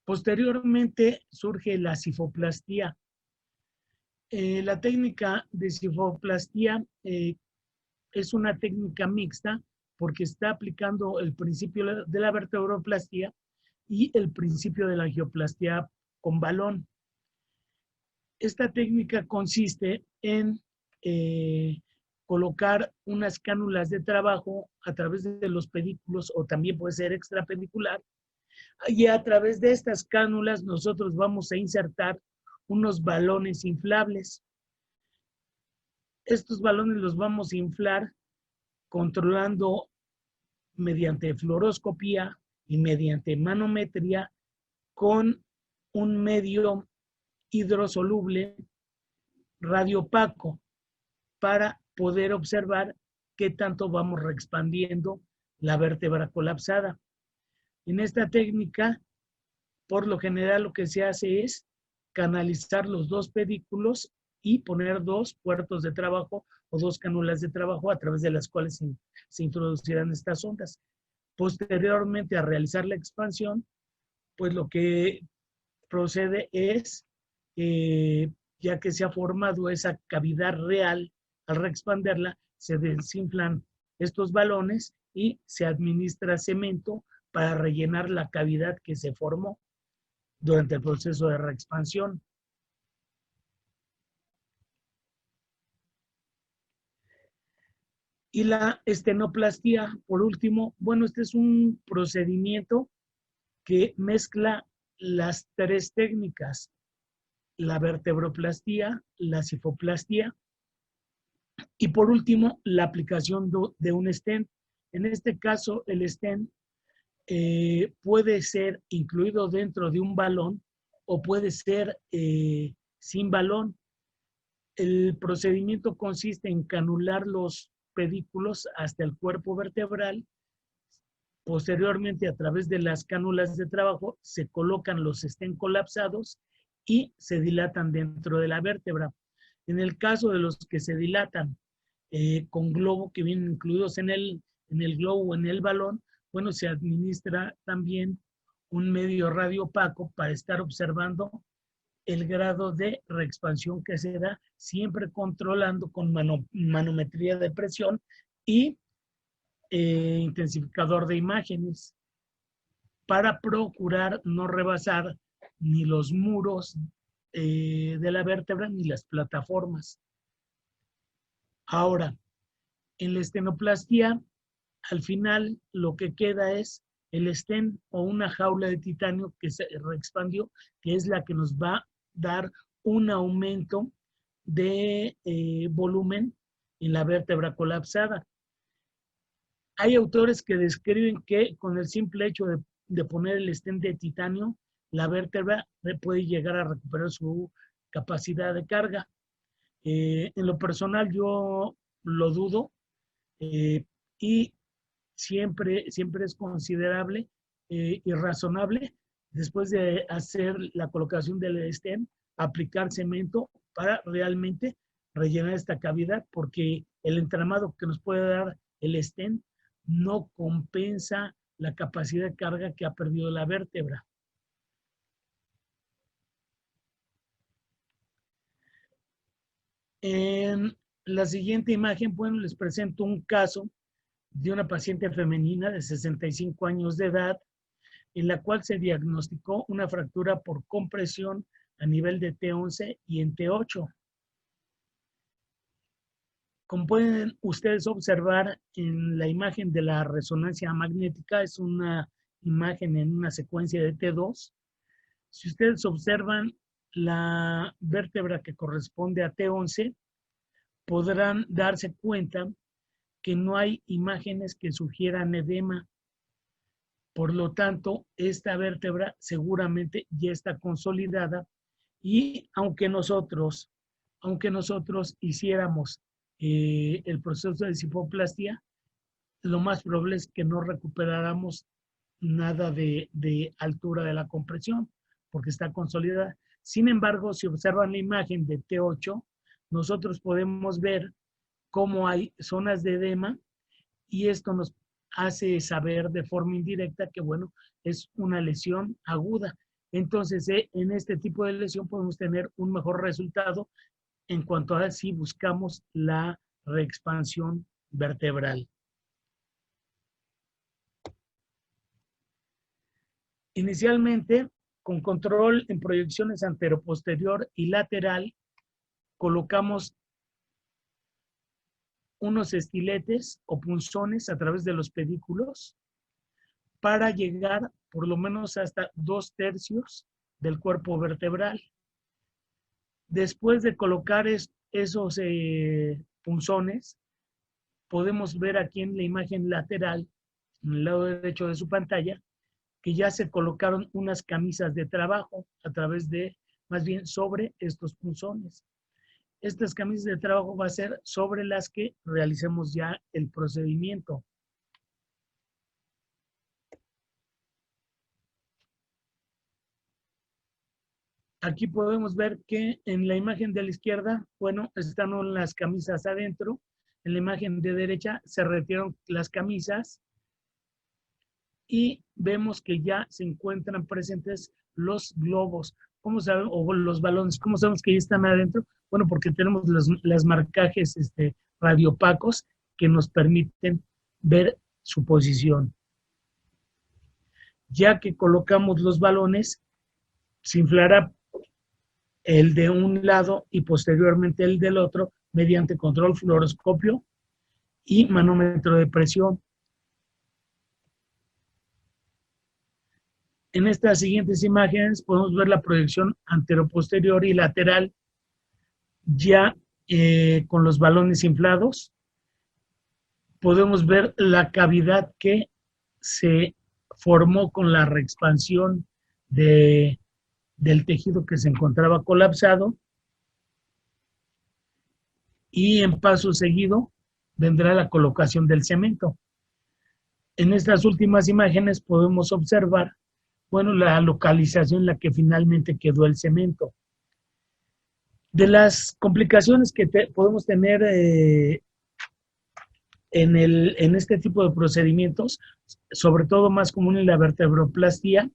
Posteriormente surge la cifoplastia. La técnica de cifoplastia es una técnica mixta porque está aplicando el principio de la vertebroplastia y el principio de la angioplastia con balón. Esta técnica consiste en colocar unas cánulas de trabajo a través de los pedículos o también puede ser extrapedicular y a través de estas cánulas nosotros vamos a insertar unos balones inflables. Estos balones los vamos a inflar controlando mediante fluoroscopía y mediante manometría con un medio hidrosoluble radiopaco para poder observar qué tanto vamos reexpandiendo la vértebra colapsada. En esta técnica, por lo general, lo que se hace es canalizar los dos pedículos y poner 2 puertos de trabajo o 2 cánulas de trabajo a través de las cuales se introducirán estas ondas. Posteriormente a realizar la expansión, pues lo que procede es, ya que se ha formado esa cavidad real, al reexpanderla, se desinflan estos balones y se administra cemento para rellenar la cavidad que se formó durante el proceso de reexpansión. Y la estenoplastia, por último, bueno, este es un procedimiento que mezcla las 3 técnicas: la vertebroplastia, la cifoplastia y por último la aplicación de un stent. En este caso, el stent puede ser incluido dentro de un balón o puede ser sin balón. El procedimiento consiste en canular los pedículos hasta el cuerpo vertebral. Posteriormente, a través de las cánulas de trabajo, se colocan los stents colapsados y se dilatan dentro de la vértebra. En el caso de los que se dilatan con globo, que vienen incluidos en el globo o en el balón, bueno, se administra también un medio radio opaco para estar observando el grado de reexpansión que se da, siempre controlando con manometría de presión y intensificador de imágenes, para procurar no rebasar ni los muros de la vértebra ni las plataformas. Ahora, en la estenoplastia, al final lo que queda es el stent o una jaula de titanio que se reexpandió, que es la que nos va a dar un aumento de volumen en la vértebra colapsada. Hay autores que describen que con el simple hecho de poner el stent de titanio, la vértebra puede llegar a recuperar su capacidad de carga. En lo personal yo lo dudo y siempre es considerable y razonable, después de hacer la colocación del stent, aplicar cemento para realmente rellenar esta cavidad, porque el entramado que nos puede dar el stent no compensa la capacidad de carga que ha perdido la vértebra. En la siguiente imagen, bueno, les presento un caso de una paciente femenina de 65 años de edad, en la cual se diagnosticó una fractura por compresión a nivel de T11 y en T8. Como pueden ustedes observar en la imagen de la resonancia magnética, es una imagen en una secuencia de T2. Si ustedes observan la vértebra que corresponde a T11, podrán darse cuenta que no hay imágenes que sugieran edema. Por lo tanto, esta vértebra seguramente ya está consolidada y aunque nosotros hiciéramos el proceso de cifoplastia, lo más probable es que no recuperáramos nada de altura de la compresión, porque está consolidada. Sin embargo, si observan la imagen de T8, nosotros podemos ver cómo hay zonas de edema y esto nos hace saber de forma indirecta que, bueno, es una lesión aguda. Entonces, en este tipo de lesión podemos tener un mejor resultado en cuanto a si buscamos la reexpansión vertebral. Inicialmente, con control en proyecciones anteroposterior y lateral, colocamos unos estiletes o punzones a través de los pedículos para llegar por lo menos hasta 2/3 del cuerpo vertebral. Después de colocar esos punzones, podemos ver aquí en la imagen lateral, en el lado derecho de su pantalla, que ya se colocaron unas camisas de trabajo a través de, más bien sobre estos punzones. Estas camisas de trabajo va a ser sobre las que realicemos ya el procedimiento. Aquí podemos ver que en la imagen de la izquierda, bueno, están las camisas adentro. En la imagen de derecha se retiraron las camisas y vemos que ya se encuentran presentes los globos. ¿Cómo sabemos? O los balones. ¿Cómo sabemos que ya están adentro? Bueno, porque tenemos las marcajes radiopacos que nos permiten ver su posición. Ya que colocamos los balones, se inflará el de un lado y posteriormente el del otro mediante control fluoroscopio y manómetro de presión. En estas siguientes imágenes podemos ver la proyección anteroposterior y lateral ya con los balones inflados. Podemos ver la cavidad que se formó con la reexpansión del tejido que se encontraba colapsado. Y en paso seguido vendrá la colocación del cemento. En estas últimas imágenes podemos observar, bueno, la localización en la que finalmente quedó el cemento. De las complicaciones que podemos tener en este tipo de procedimientos, sobre todo más común en la vertebroplastia,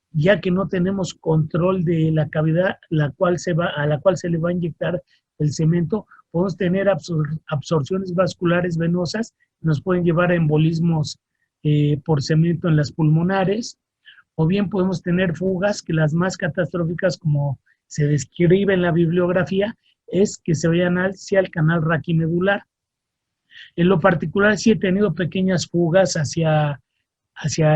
ya que no tenemos control de la cavidad a la cual se le va a inyectar el cemento, podemos tener absorciones vasculares venosas, nos pueden llevar a embolismos por cemento en las pulmonares, o bien podemos tener fugas, que las más catastróficas, como se describe en la bibliografía, es que se vayan hacia el canal raquimedular. En lo particular sí he tenido pequeñas fugas hacia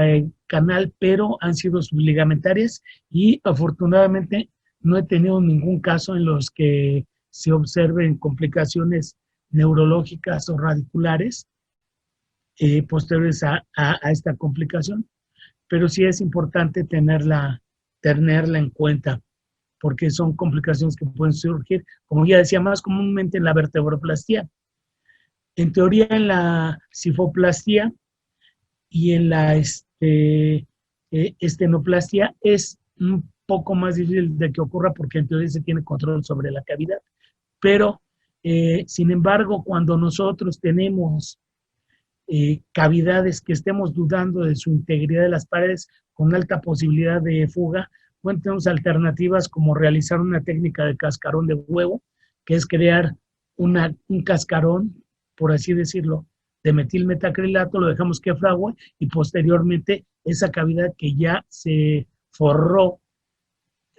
el canal, pero han sido subligamentarias y afortunadamente no he tenido ningún caso en los que se observen complicaciones neurológicas o radiculares posteriores a esta complicación, pero sí es importante tenerla en cuenta, porque son complicaciones que pueden surgir, como ya decía, más comúnmente en la vertebroplastia. En teoría, en la cifoplastia y en la estenoplastia es un poco más difícil de que ocurra porque en teoría se tiene control sobre la cavidad. Pero, sin embargo, cuando nosotros tenemos cavidades que estemos dudando de su integridad de las paredes con alta posibilidad de fuga, bueno, tenemos alternativas como realizar una técnica de cascarón de huevo, que es crear un cascarón, por así decirlo, de metilmetacrilato, lo dejamos que fragüe y posteriormente esa cavidad que ya se forró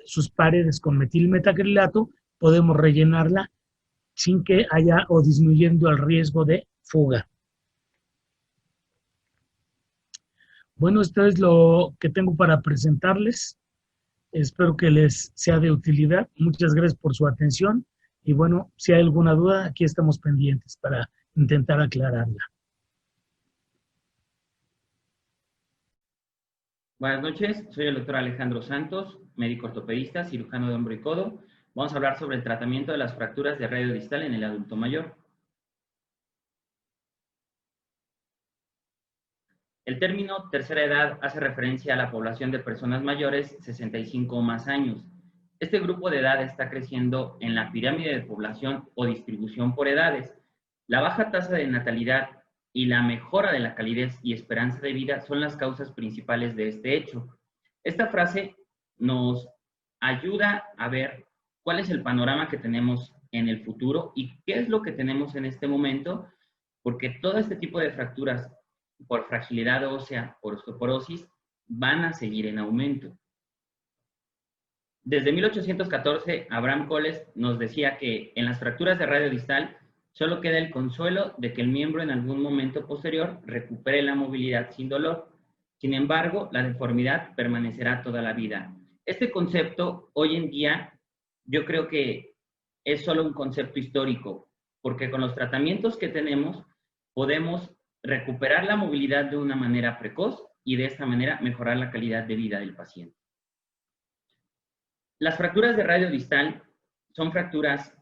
sus paredes con metilmetacrilato, podemos rellenarla sin que haya o disminuyendo el riesgo de fuga. Bueno, esto es lo que tengo para presentarles. Espero que les sea de utilidad. Muchas gracias por su atención. Y bueno, si hay alguna duda, aquí estamos pendientes para intentar aclararla. Buenas noches, soy el doctor Alejandro Santos, médico ortopedista, cirujano de hombro y codo. Vamos a hablar sobre el tratamiento de las fracturas de radio distal en el adulto mayor. El término tercera edad hace referencia a la población de personas mayores 65 o más años. Este grupo de edad está creciendo en la pirámide de población o distribución por edades. La baja tasa de natalidad y la mejora de la calidez y esperanza de vida son las causas principales de este hecho. Esta frase nos ayuda a ver cuál es el panorama que tenemos en el futuro y qué es lo que tenemos en este momento, porque todo este tipo de fracturas por fragilidad ósea, por osteoporosis, van a seguir en aumento. Desde 1814, Abraham Coles nos decía que en las fracturas de radio distal solo queda el consuelo de que el miembro en algún momento posterior recupere la movilidad sin dolor. Sin embargo, la deformidad permanecerá toda la vida. Este concepto, hoy en día, yo creo que es solo un concepto histórico, porque con los tratamientos que tenemos, podemos recuperar la movilidad de una manera precoz y de esta manera mejorar la calidad de vida del paciente. Las fracturas de radio distal son fracturas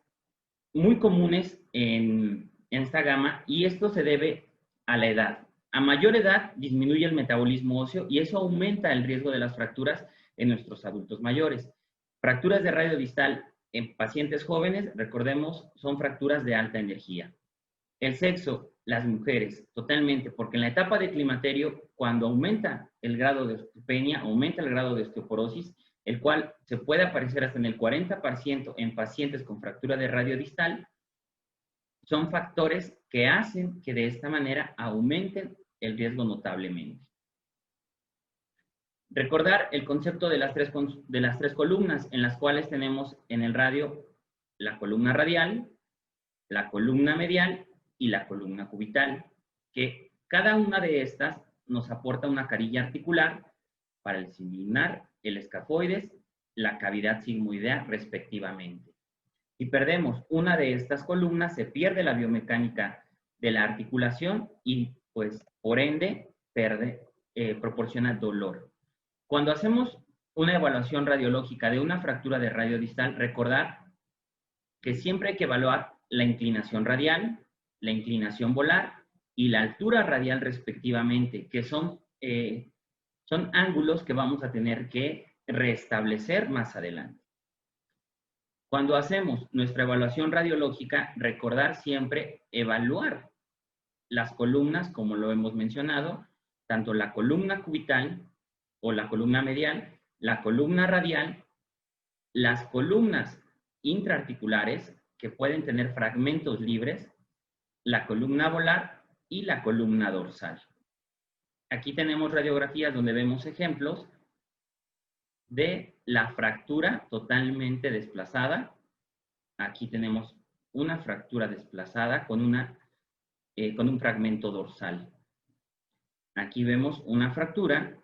muy comunes en esta gama y esto se debe a la edad. A mayor edad disminuye el metabolismo óseo y eso aumenta el riesgo de las fracturas en nuestros adultos mayores. Fracturas de radio distal en pacientes jóvenes, recordemos, son fracturas de alta energía. El sexo, las mujeres, totalmente, porque en la etapa de climaterio, cuando aumenta el grado de osteopenia, aumenta el grado de osteoporosis, el cual se puede aparecer hasta en el 40% en pacientes con fractura de radio distal, son factores que hacen que de esta manera aumenten el riesgo notablemente. Recordar el concepto de las tres columnas, en las cuales tenemos en el radio la columna radial, la columna medial y la columna cubital, que cada una de estas nos aporta una carilla articular para el semilunar, el escafoides, la cavidad sigmoidea respectivamente. Si perdemos una de estas columnas, se pierde la biomecánica de la articulación y, pues, por ende, proporciona dolor. Cuando hacemos una evaluación radiológica de una fractura de radio distal, recordar que siempre hay que evaluar la inclinación radial, la inclinación volar y la altura radial respectivamente, que son ángulos que vamos a tener que restablecer más adelante. Cuando hacemos nuestra evaluación radiológica, recordar siempre evaluar las columnas, como lo hemos mencionado, tanto la columna cubital o la columna medial, la columna radial, las columnas intraarticulares, que pueden tener fragmentos libres, la columna volar y la columna dorsal. Aquí tenemos radiografías donde vemos ejemplos de la fractura totalmente desplazada. Aquí tenemos una fractura desplazada con un fragmento dorsal. Aquí vemos una fractura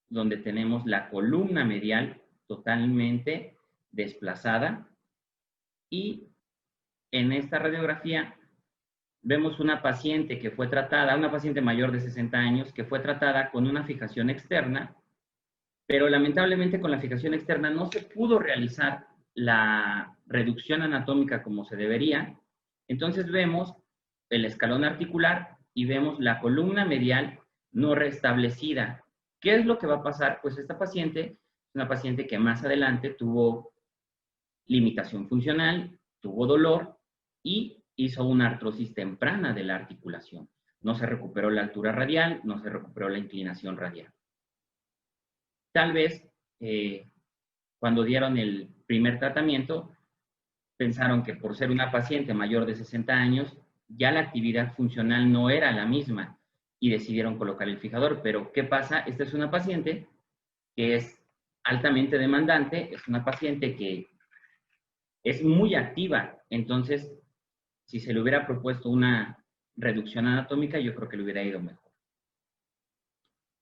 donde tenemos la columna medial totalmente desplazada, y en esta radiografía vemos una paciente que fue tratada, una paciente mayor de 60 años, que fue tratada con una fijación externa, pero lamentablemente con la fijación externa no se pudo realizar la reducción anatómica como se debería. Entonces vemos el escalón articular y vemos la columna medial no restablecida. ¿Qué es lo que va a pasar? Pues esta paciente es una paciente que más adelante tuvo limitación funcional, tuvo dolor y hizo una artrosis temprana de la articulación. No se recuperó la altura radial, no se recuperó la inclinación radial. Tal vez cuando dieron el primer tratamiento, pensaron que por ser una paciente mayor de 60 años, ya la actividad funcional no era la misma y decidieron colocar el fijador. Pero, ¿qué pasa? Esta es una paciente que es altamente demandante, es una paciente que es muy activa. Entonces, si se le hubiera propuesto una reducción anatómica, yo creo que le hubiera ido mejor.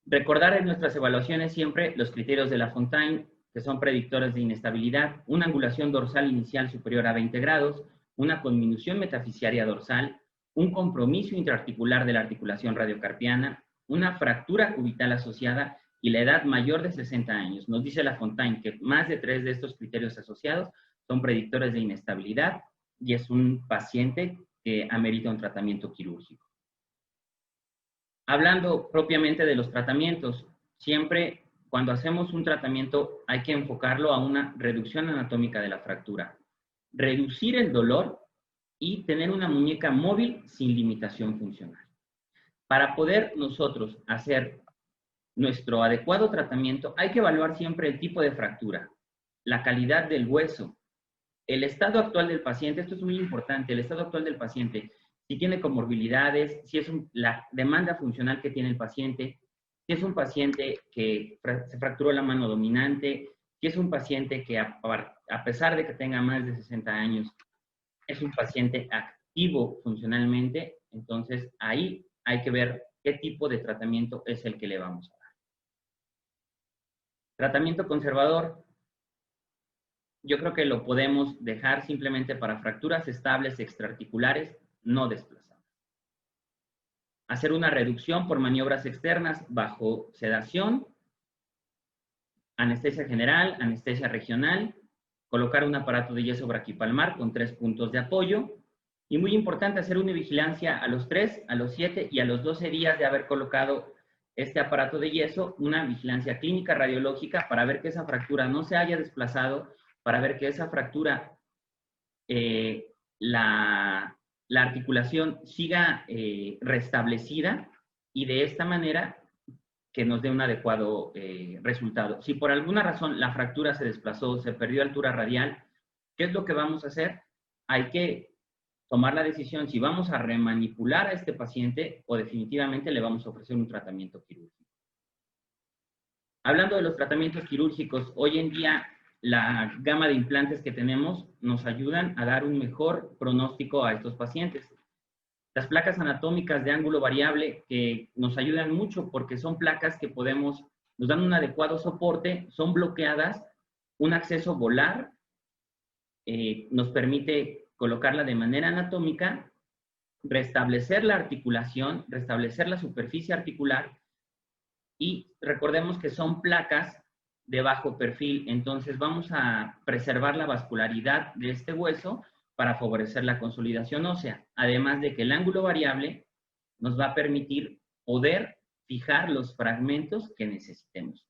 Recordar en nuestras evaluaciones siempre los criterios de La Fontaine, que son predictores de inestabilidad: una angulación dorsal inicial superior a 20 grados, una conminución metafisiaria dorsal, un compromiso intraarticular de la articulación radiocarpiana, una fractura cubital asociada y la edad mayor de 60 años. Nos dice La Fontaine que más de 3 de estos criterios asociados son predictores de inestabilidad y es un paciente que amerita un tratamiento quirúrgico. Hablando propiamente de los tratamientos, siempre cuando hacemos un tratamiento hay que enfocarlo a una reducción anatómica de la fractura, reducir el dolor y tener una muñeca móvil sin limitación funcional. Para poder nosotros hacer nuestro adecuado tratamiento, hay que evaluar siempre el tipo de fractura, la calidad del hueso, el estado actual del paciente. Esto es muy importante, el estado actual del paciente, si tiene comorbilidades, si es la demanda funcional que tiene el paciente, si es un paciente que se fracturó la mano dominante, si es un paciente que a pesar de que tenga más de 60 años, es un paciente activo funcionalmente. Entonces ahí hay que ver qué tipo de tratamiento es el que le vamos a dar. Tratamiento conservador, yo creo que lo podemos dejar simplemente para fracturas estables extraarticulares no desplazadas. Hacer una reducción por maniobras externas bajo sedación, anestesia general, anestesia regional, colocar un aparato de yeso braquipalmar con 3 puntos de apoyo. Y muy importante, hacer una vigilancia a los 3, a los 7 y a los 12 días de haber colocado este aparato de yeso, una vigilancia clínica radiológica para ver que esa fractura no se haya desplazado para ver que esa fractura, la articulación siga restablecida y de esta manera que nos dé un adecuado resultado. Si por alguna razón la fractura se desplazó, se perdió altura radial, ¿qué es lo que vamos a hacer? Hay que tomar la decisión si vamos a remanipular a este paciente o definitivamente le vamos a ofrecer un tratamiento quirúrgico. Hablando de los tratamientos quirúrgicos, hoy en día la gama de implantes que tenemos nos ayudan a dar un mejor pronóstico a estos pacientes. Las placas anatómicas de ángulo variable que nos ayudan mucho porque son placas que nos dan un adecuado soporte, son bloqueadas, un acceso volar, nos permite colocarla de manera anatómica, restablecer la articulación, restablecer la superficie articular y recordemos que son placas de bajo perfil, entonces vamos a preservar la vascularidad de este hueso para favorecer la consolidación ósea, además de que el ángulo variable nos va a permitir poder fijar los fragmentos que necesitemos.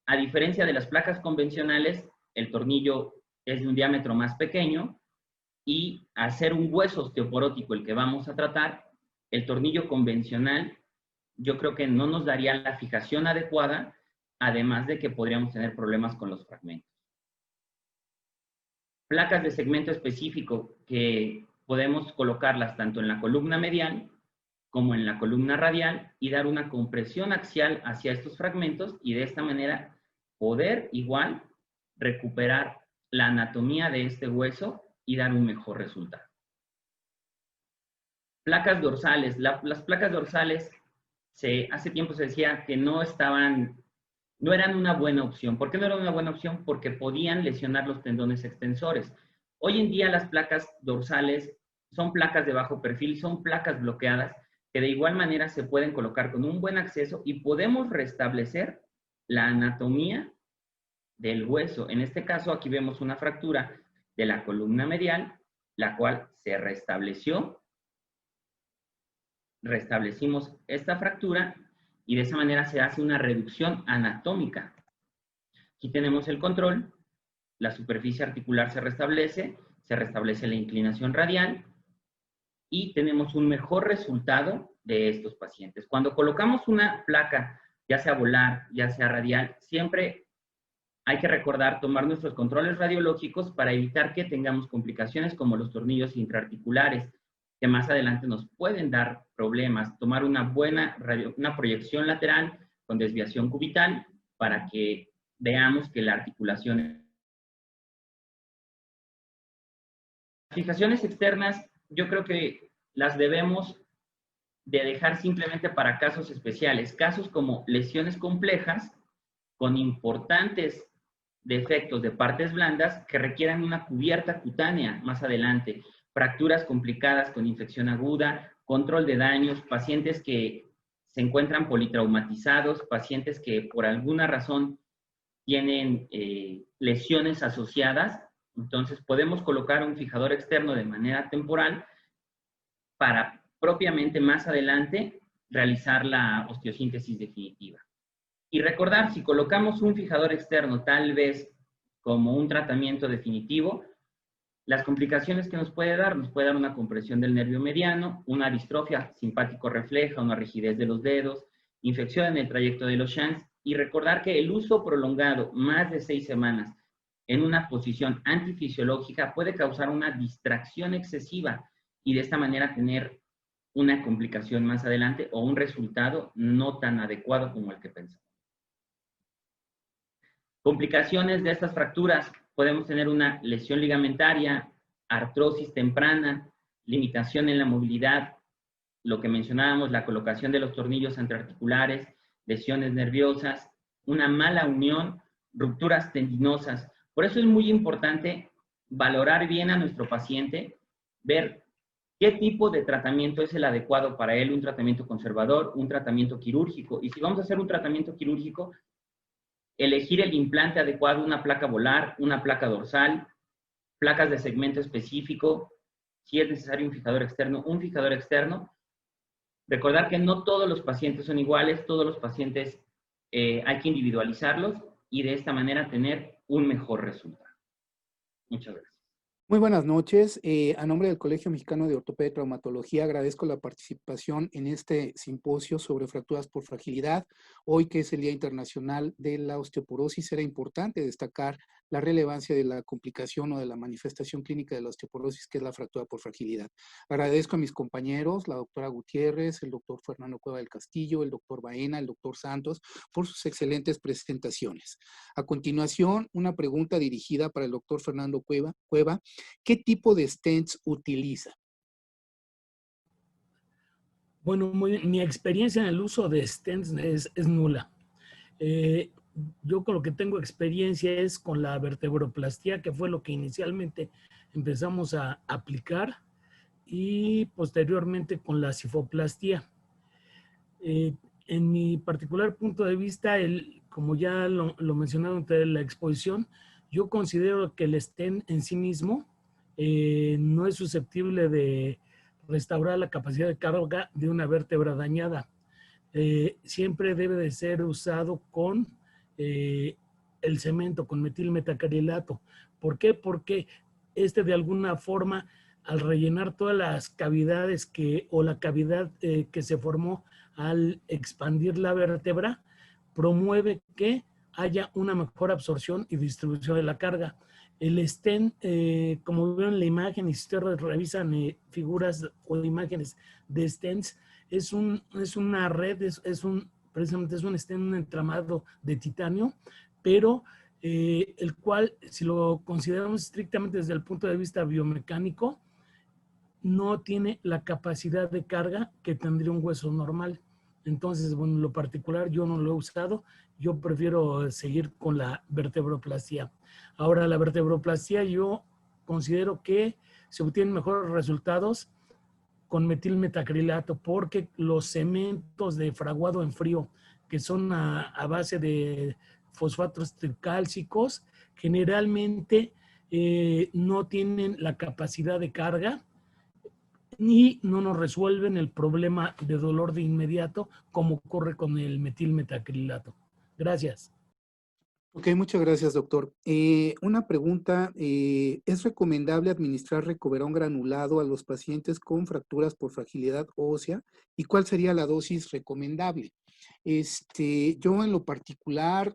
A diferencia de las placas convencionales, el tornillo es de un diámetro más pequeño y al ser un hueso osteoporótico el que vamos a tratar, el tornillo convencional yo creo que no nos daría la fijación adecuada, además de que podríamos tener problemas con los fragmentos. Placas de segmento específico que podemos colocarlas tanto en la columna medial como en la columna radial y dar una compresión axial hacia estos fragmentos y de esta manera poder igual recuperar la anatomía de este hueso y dar un mejor resultado. Placas dorsales. Las placas dorsales hace tiempo se decía que no eran una buena opción. ¿Por qué no eran una buena opción? Porque podían lesionar los tendones extensores. Hoy en día las placas dorsales son placas de bajo perfil, son placas bloqueadas que de igual manera se pueden colocar con un buen acceso y podemos restablecer la anatomía del hueso. En este caso aquí vemos una fractura de la columna medial, la cual se restableció. Restablecimos esta fractura y de esa manera se hace una reducción anatómica. Aquí tenemos el control, la superficie articular se restablece la inclinación radial y tenemos un mejor resultado de estos pacientes. Cuando colocamos una placa, ya sea volar, ya sea radial, siempre hay que recordar tomar nuestros controles radiológicos para evitar que tengamos complicaciones como los tornillos intraarticulares, que más adelante nos pueden dar problemas. Tomar una proyección lateral con desviación cubital para que veamos que la articulación. Fijaciones externas, yo creo que las debemos de dejar simplemente para casos especiales, casos como lesiones complejas con importantes defectos de partes blandas que requieran una cubierta cutánea más adelante, fracturas complicadas con infección aguda, control de daños, pacientes que se encuentran politraumatizados, pacientes que por alguna razón tienen lesiones asociadas. Entonces podemos colocar un fijador externo de manera temporal para propiamente más adelante realizar la osteosíntesis definitiva. Y recordar, si colocamos un fijador externo tal vez como un tratamiento definitivo, las complicaciones que nos puede dar una compresión del nervio mediano, una distrofia simpático-refleja, una rigidez de los dedos, infección en el trayecto de los shanks, y recordar que el uso prolongado, más de 6 semanas, en una posición antifisiológica puede causar una distracción excesiva y de esta manera tener una complicación más adelante o un resultado no tan adecuado como el que pensamos. Complicaciones de estas fracturas, podemos tener una lesión ligamentaria, artrosis temprana, limitación en la movilidad, lo que mencionábamos, la colocación de los tornillos antiarticulares, lesiones nerviosas, una mala unión, rupturas tendinosas. Por eso es muy importante valorar bien a nuestro paciente, ver qué tipo de tratamiento es el adecuado para él, un tratamiento conservador, un tratamiento quirúrgico. Y si vamos a hacer un tratamiento quirúrgico, elegir el implante adecuado, una placa volar, una placa dorsal, placas de segmento específico, si es necesario un fijador externo, un fijador externo. Recordar que no todos los pacientes son iguales, todos los pacientes hay que individualizarlos y de esta manera tener un mejor resultado. Muchas gracias. Muy buenas noches. A nombre del Colegio Mexicano de Ortopedia y Traumatología, agradezco la participación en este simposio sobre fracturas por fragilidad. Hoy, que es el Día Internacional de la Osteoporosis, era importante destacar la relevancia de la complicación o de la manifestación clínica de la osteoporosis, que es la fractura por fragilidad. Agradezco a mis compañeros, la doctora Gutiérrez, el doctor Fernando Cueva del Castillo, el doctor Baena, el doctor Santos, por sus excelentes presentaciones. A continuación, una pregunta dirigida para el doctor Fernando Cueva. ¿Qué tipo de stents utiliza? Bueno, mi experiencia en el uso de stents es nula. Yo con lo que tengo experiencia es con la vertebroplastía, que fue lo que inicialmente empezamos a aplicar, y posteriormente con la cifoplastía. En mi particular punto de vista, como ya lo mencionaron ante la exposición, yo considero que el stent en sí mismo no es susceptible de restaurar la capacidad de carga de una vértebra dañada. Siempre debe de ser usado con el cemento, con metilmetacrilato. ¿Por qué? Porque de alguna forma, al rellenar todas las cavidades o la cavidad que se formó al expandir la vértebra, promueve que haya una mejor absorción y distribución de la carga. El stent, como vieron en la imagen, y si ustedes revisan figuras o imágenes de stents, es una red, precisamente es un stent, un entramado de titanio, pero el cual, si lo consideramos estrictamente desde el punto de vista biomecánico, no tiene la capacidad de carga que tendría un hueso normal. Entonces, bueno, en lo particular yo no lo he usado, yo prefiero seguir con la vertebroplastía. Ahora, la vertebroplastía yo considero que se obtienen mejores resultados con metilmetacrilato, porque los cementos de fraguado en frío, que son a base de fosfatos tricálcicos, generalmente no tienen la capacidad de carga y no nos resuelven el problema de dolor de inmediato, como ocurre con el metilmetacrilato. Gracias. Ok, muchas gracias, doctor. Una pregunta, ¿es recomendable administrar recoverón granulado a los pacientes con fracturas por fragilidad ósea? ¿Y cuál sería la dosis recomendable? Yo en lo particular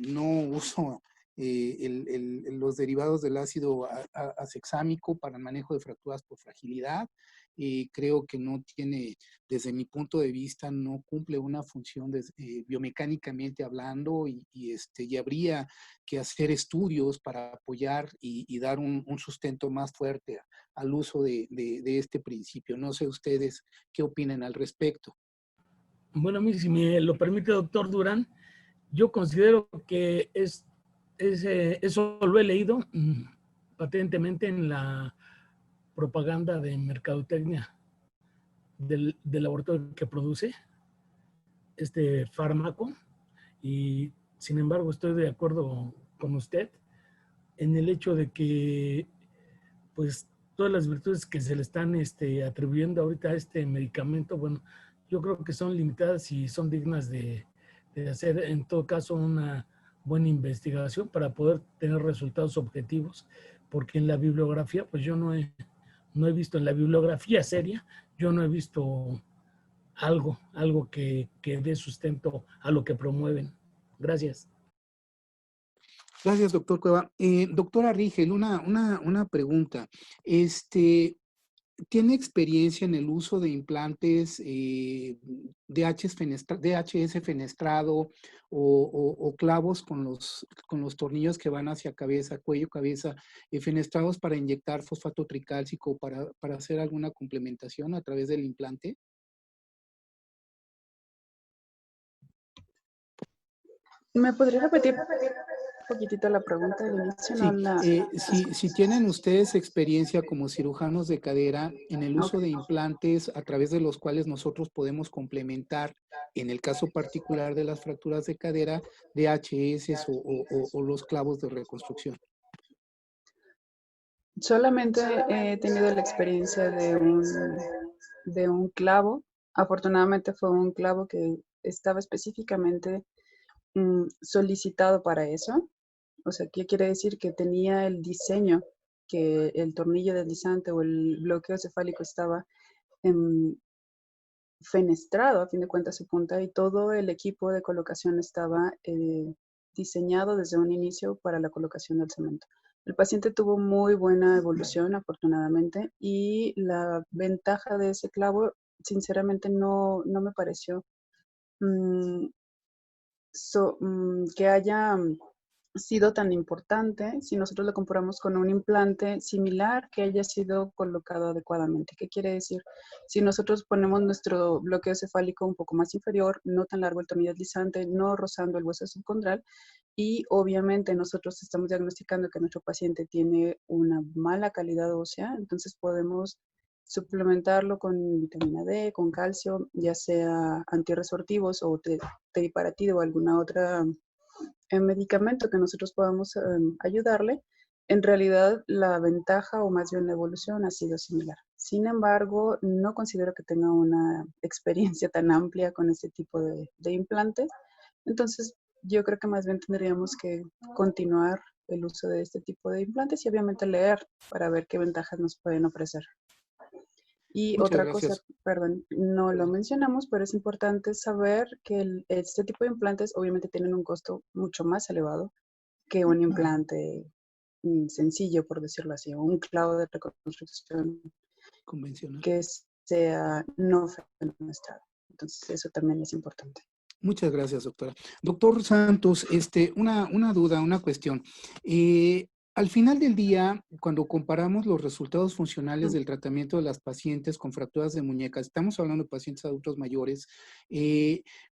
no uso los derivados del ácido acexámico para el manejo de fracturas por fragilidad. Creo que no tiene, desde mi punto de vista, no cumple una función biomecánicamente hablando y habría que hacer estudios para apoyar y dar un sustento más fuerte al uso de este principio. No sé ustedes qué opinan al respecto. Bueno, a mí, si me lo permite, doctor Durán, yo considero que eso lo he leído patentemente en la propaganda de mercadotecnia del laboratorio que produce este fármaco, y sin embargo estoy de acuerdo con usted en el hecho de que pues todas las virtudes que se le están atribuyendo ahorita a este medicamento, bueno, yo creo que son limitadas y son dignas de hacer en todo caso una buena investigación para poder tener resultados objetivos, porque en la bibliografía, pues yo no he visto, en la bibliografía seria, yo no he visto algo que dé sustento a lo que promueven. Gracias. Gracias, doctor Cueva. Doctora Rigel, una pregunta. ¿Tiene experiencia en el uso de implantes DHS fenestrado o clavos con los tornillos que van hacia cabeza, cuello, cabeza, fenestrados para inyectar fosfato tricálcico para hacer alguna complementación a través del implante? ¿Me podría repetir un poquitito la pregunta del inicio? Si tienen ustedes experiencia como cirujanos de cadera en el uso de implantes a través de los cuales nosotros podemos complementar, en el caso particular de las fracturas de cadera, DHS o los clavos de reconstrucción. Solamente he tenido la experiencia de un clavo. Afortunadamente fue un clavo que estaba específicamente solicitado para eso. O sea, ¿qué quiere decir? Que tenía el diseño, que el tornillo deslizante o el bloqueo cefálico estaba fenestrado, a fin de cuentas, su punta, y todo el equipo de colocación estaba diseñado desde un inicio para la colocación del cemento. El paciente tuvo muy buena evolución, afortunadamente, y la ventaja de ese clavo, sinceramente, no me pareció que haya sido tan importante si nosotros lo comparamos con un implante similar que haya sido colocado adecuadamente. ¿Qué quiere decir? Si nosotros ponemos nuestro bloqueo cefálico un poco más inferior, no tan largo el tornillo deslizante, no rozando el hueso subcondral, y obviamente nosotros estamos diagnosticando que nuestro paciente tiene una mala calidad ósea, entonces podemos suplementarlo con vitamina D, con calcio, ya sea antirresortivos o teriparatide o alguna otra medicamento que nosotros podamos ayudarle. En realidad, la ventaja o más bien la evolución ha sido similar. Sin embargo, no considero que tenga una experiencia tan amplia con este tipo de implantes. Entonces, yo creo que más bien tendríamos que continuar el uso de este tipo de implantes y obviamente leer para ver qué ventajas nos pueden ofrecer. Y Muchas otra cosa, gracias. perdón, no lo mencionamos, pero es importante saber que este tipo de implantes obviamente tienen un costo mucho más elevado que un implante sencillo, por decirlo así, o un clavo de reconstrucción Convencional. que sea no fenestrado. Entonces, eso también es importante. Muchas gracias, doctora. Doctor Santos, una duda, una cuestión. Al final del día, cuando comparamos los resultados funcionales del tratamiento de las pacientes con fracturas de muñecas, estamos hablando de pacientes adultos mayores,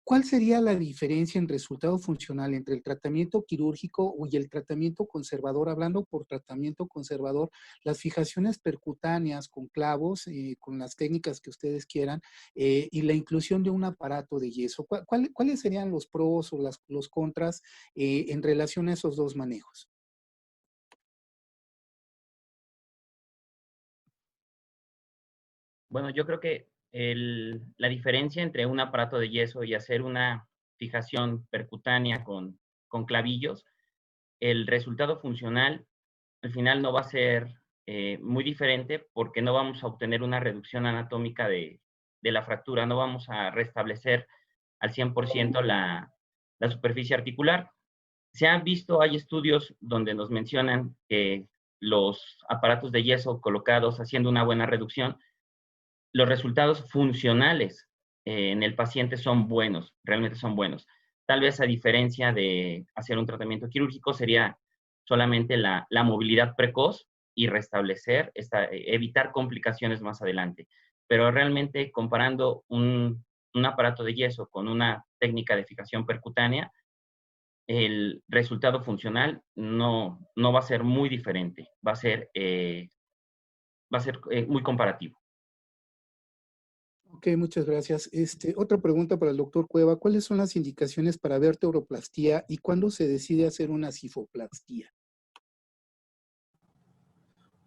¿cuál sería la diferencia en resultado funcional entre el tratamiento quirúrgico y el tratamiento conservador? Hablando por tratamiento conservador, las fijaciones percutáneas con clavos, con las técnicas que ustedes quieran, y la inclusión de un aparato de yeso. ¿Cuáles serían los pros o los contras en relación a esos dos manejos? Bueno, yo creo que la diferencia entre un aparato de yeso y hacer una fijación percutánea con clavillos, el resultado funcional al final no va a ser muy diferente porque no vamos a obtener una reducción anatómica de la fractura, no vamos a restablecer al 100% la superficie articular. Se han visto, hay estudios donde nos mencionan que los aparatos de yeso colocados haciendo una buena reducción, los resultados funcionales en el paciente son buenos, realmente son buenos. Tal vez a diferencia de hacer un tratamiento quirúrgico sería solamente la movilidad precoz y restablecer, evitar complicaciones más adelante. Pero realmente comparando un aparato de yeso con una técnica de fijación percutánea, el resultado funcional no va a ser muy diferente, va a ser muy comparativo. Ok, muchas gracias. Otra pregunta para el doctor Cueva. ¿Cuáles son las indicaciones para vertebroplastia y cuándo se decide hacer una cifoplastía?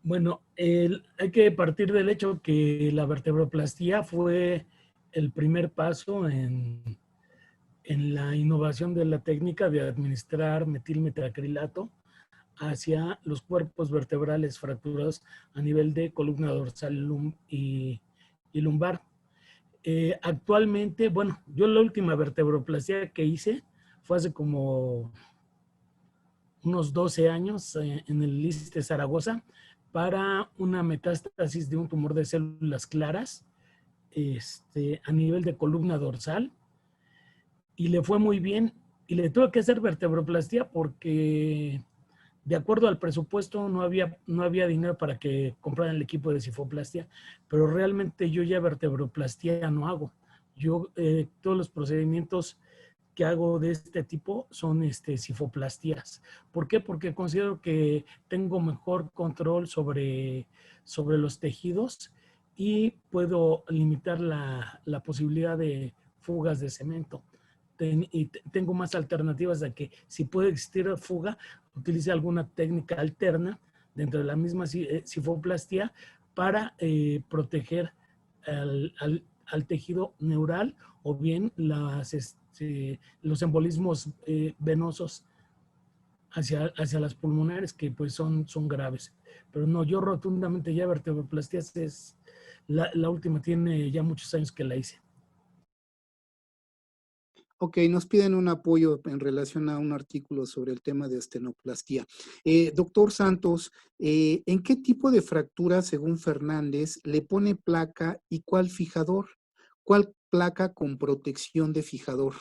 Bueno, hay que partir del hecho que la vertebroplastía fue el primer paso en la innovación de la técnica de administrar metilmetacrilato hacia los cuerpos vertebrales fracturados a nivel de columna dorsal y lumbar. Actualmente, bueno, yo la última vertebroplastia que hice fue hace como unos 12 años en el ISSSTE Zaragoza para una metástasis de un tumor de células claras a nivel de columna dorsal, y le fue muy bien, y le tuve que hacer vertebroplastia porque de acuerdo al presupuesto no había dinero para que compraran el equipo de cifoplastia, pero realmente yo ya vertebroplastia no hago. Yo todos los procedimientos que hago de este tipo son cifoplastías. ¿Por qué? Porque considero que tengo mejor control sobre los tejidos y puedo limitar la posibilidad de fugas de cemento. Y tengo más alternativas de que si puede existir fuga, utilice alguna técnica alterna dentro de la misma cifoplastia para proteger al tejido neural o bien los embolismos venosos hacia las pulmonares, que pues son graves. Pero no, yo rotundamente ya vertebroplastías es la última, tiene ya muchos años que la hice. Ok, nos piden un apoyo en relación a un artículo sobre el tema de estenoplastía. Doctor Santos, ¿en qué tipo de fractura, según Fernández, le pone placa y cuál fijador? ¿Cuál placa con protección de fijador?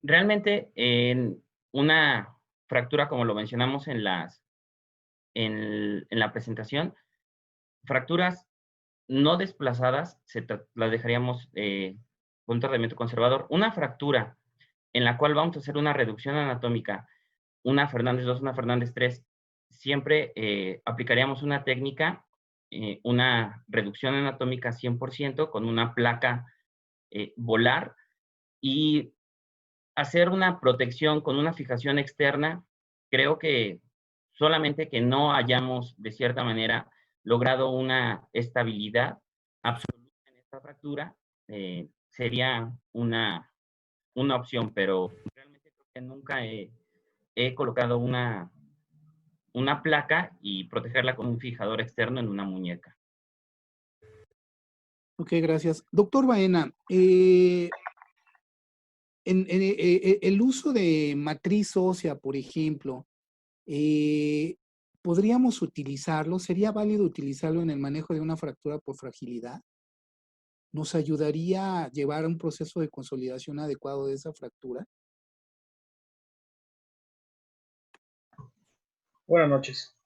Realmente, en una fractura, como lo mencionamos en la presentación, fracturas no desplazadas las dejaríamos con un tratamiento conservador. Una fractura en la cual vamos a hacer una reducción anatómica, una Fernández 2, una Fernández 3, siempre aplicaríamos una técnica, una reducción anatómica 100% con una placa volar, y hacer una protección con una fijación externa. Creo que solamente que no hayamos, de cierta manera, logrado una estabilidad absoluta en esta fractura, sería una opción, pero realmente creo que nunca he colocado una placa y protegerla con un fijador externo en una muñeca. Ok, gracias. Doctor Baena, el uso de matriz ósea, por ejemplo, ¿podríamos utilizarlo? ¿Sería válido utilizarlo en el manejo de una fractura por fragilidad? ¿Nos ayudaría a llevar un proceso de consolidación adecuado de esa fractura? Buenas noches.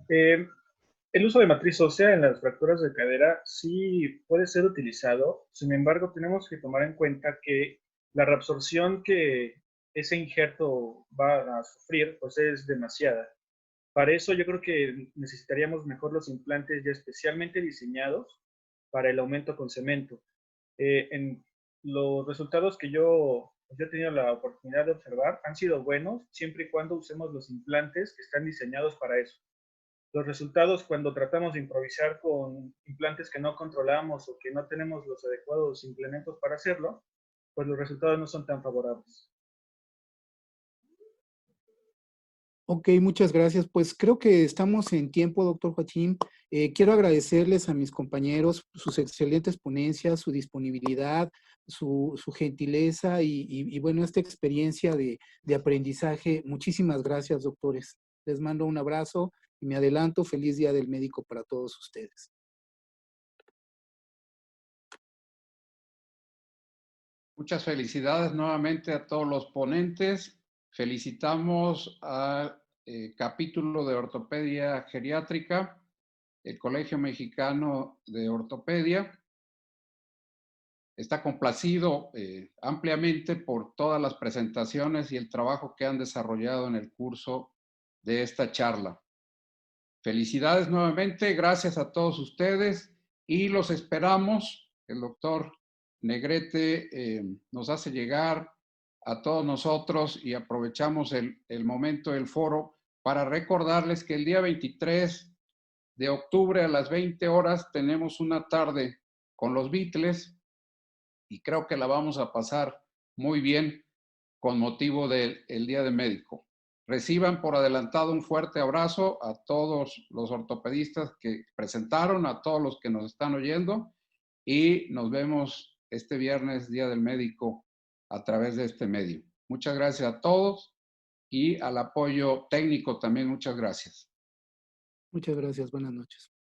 El uso de matriz ósea en las fracturas de cadera sí puede ser utilizado. Sin embargo, tenemos que tomar en cuenta que la reabsorción que ese injerto va a sufrir pues es demasiada. Para eso yo creo que necesitaríamos mejor los implantes ya especialmente diseñados para el aumento con cemento. En los resultados que yo he tenido la oportunidad de observar han sido buenos siempre y cuando usemos los implantes que están diseñados para eso. Los resultados cuando tratamos de improvisar con implantes que no controlamos o que no tenemos los adecuados implementos para hacerlo, pues los resultados no son tan favorables. Ok, muchas gracias. Pues creo que estamos en tiempo, doctor Joachim. Quiero agradecerles a mis compañeros sus excelentes ponencias, su disponibilidad, su gentileza y bueno, esta experiencia de aprendizaje. Muchísimas gracias, doctores. Les mando un abrazo y me adelanto. Feliz Día del Médico para todos ustedes. Muchas felicidades nuevamente a todos los ponentes. Felicitamos al capítulo de ortopedia geriátrica, el Colegio Mexicano de Ortopedia. Está complacido ampliamente por todas las presentaciones y el trabajo que han desarrollado en el curso de esta charla. Felicidades nuevamente, gracias a todos ustedes y los esperamos. El doctor Negrete nos hace llegar a todos nosotros y aprovechamos el momento del foro para recordarles que el día 23 de octubre a las 20 horas tenemos una tarde con los Beatles y creo que la vamos a pasar muy bien con motivo del Día del Médico. Reciban por adelantado un fuerte abrazo a todos los ortopedistas que presentaron, a todos los que nos están oyendo y nos vemos este viernes, Día del Médico, a través de este medio. Muchas gracias a todos y al apoyo técnico también muchas gracias. Muchas gracias. Buenas noches.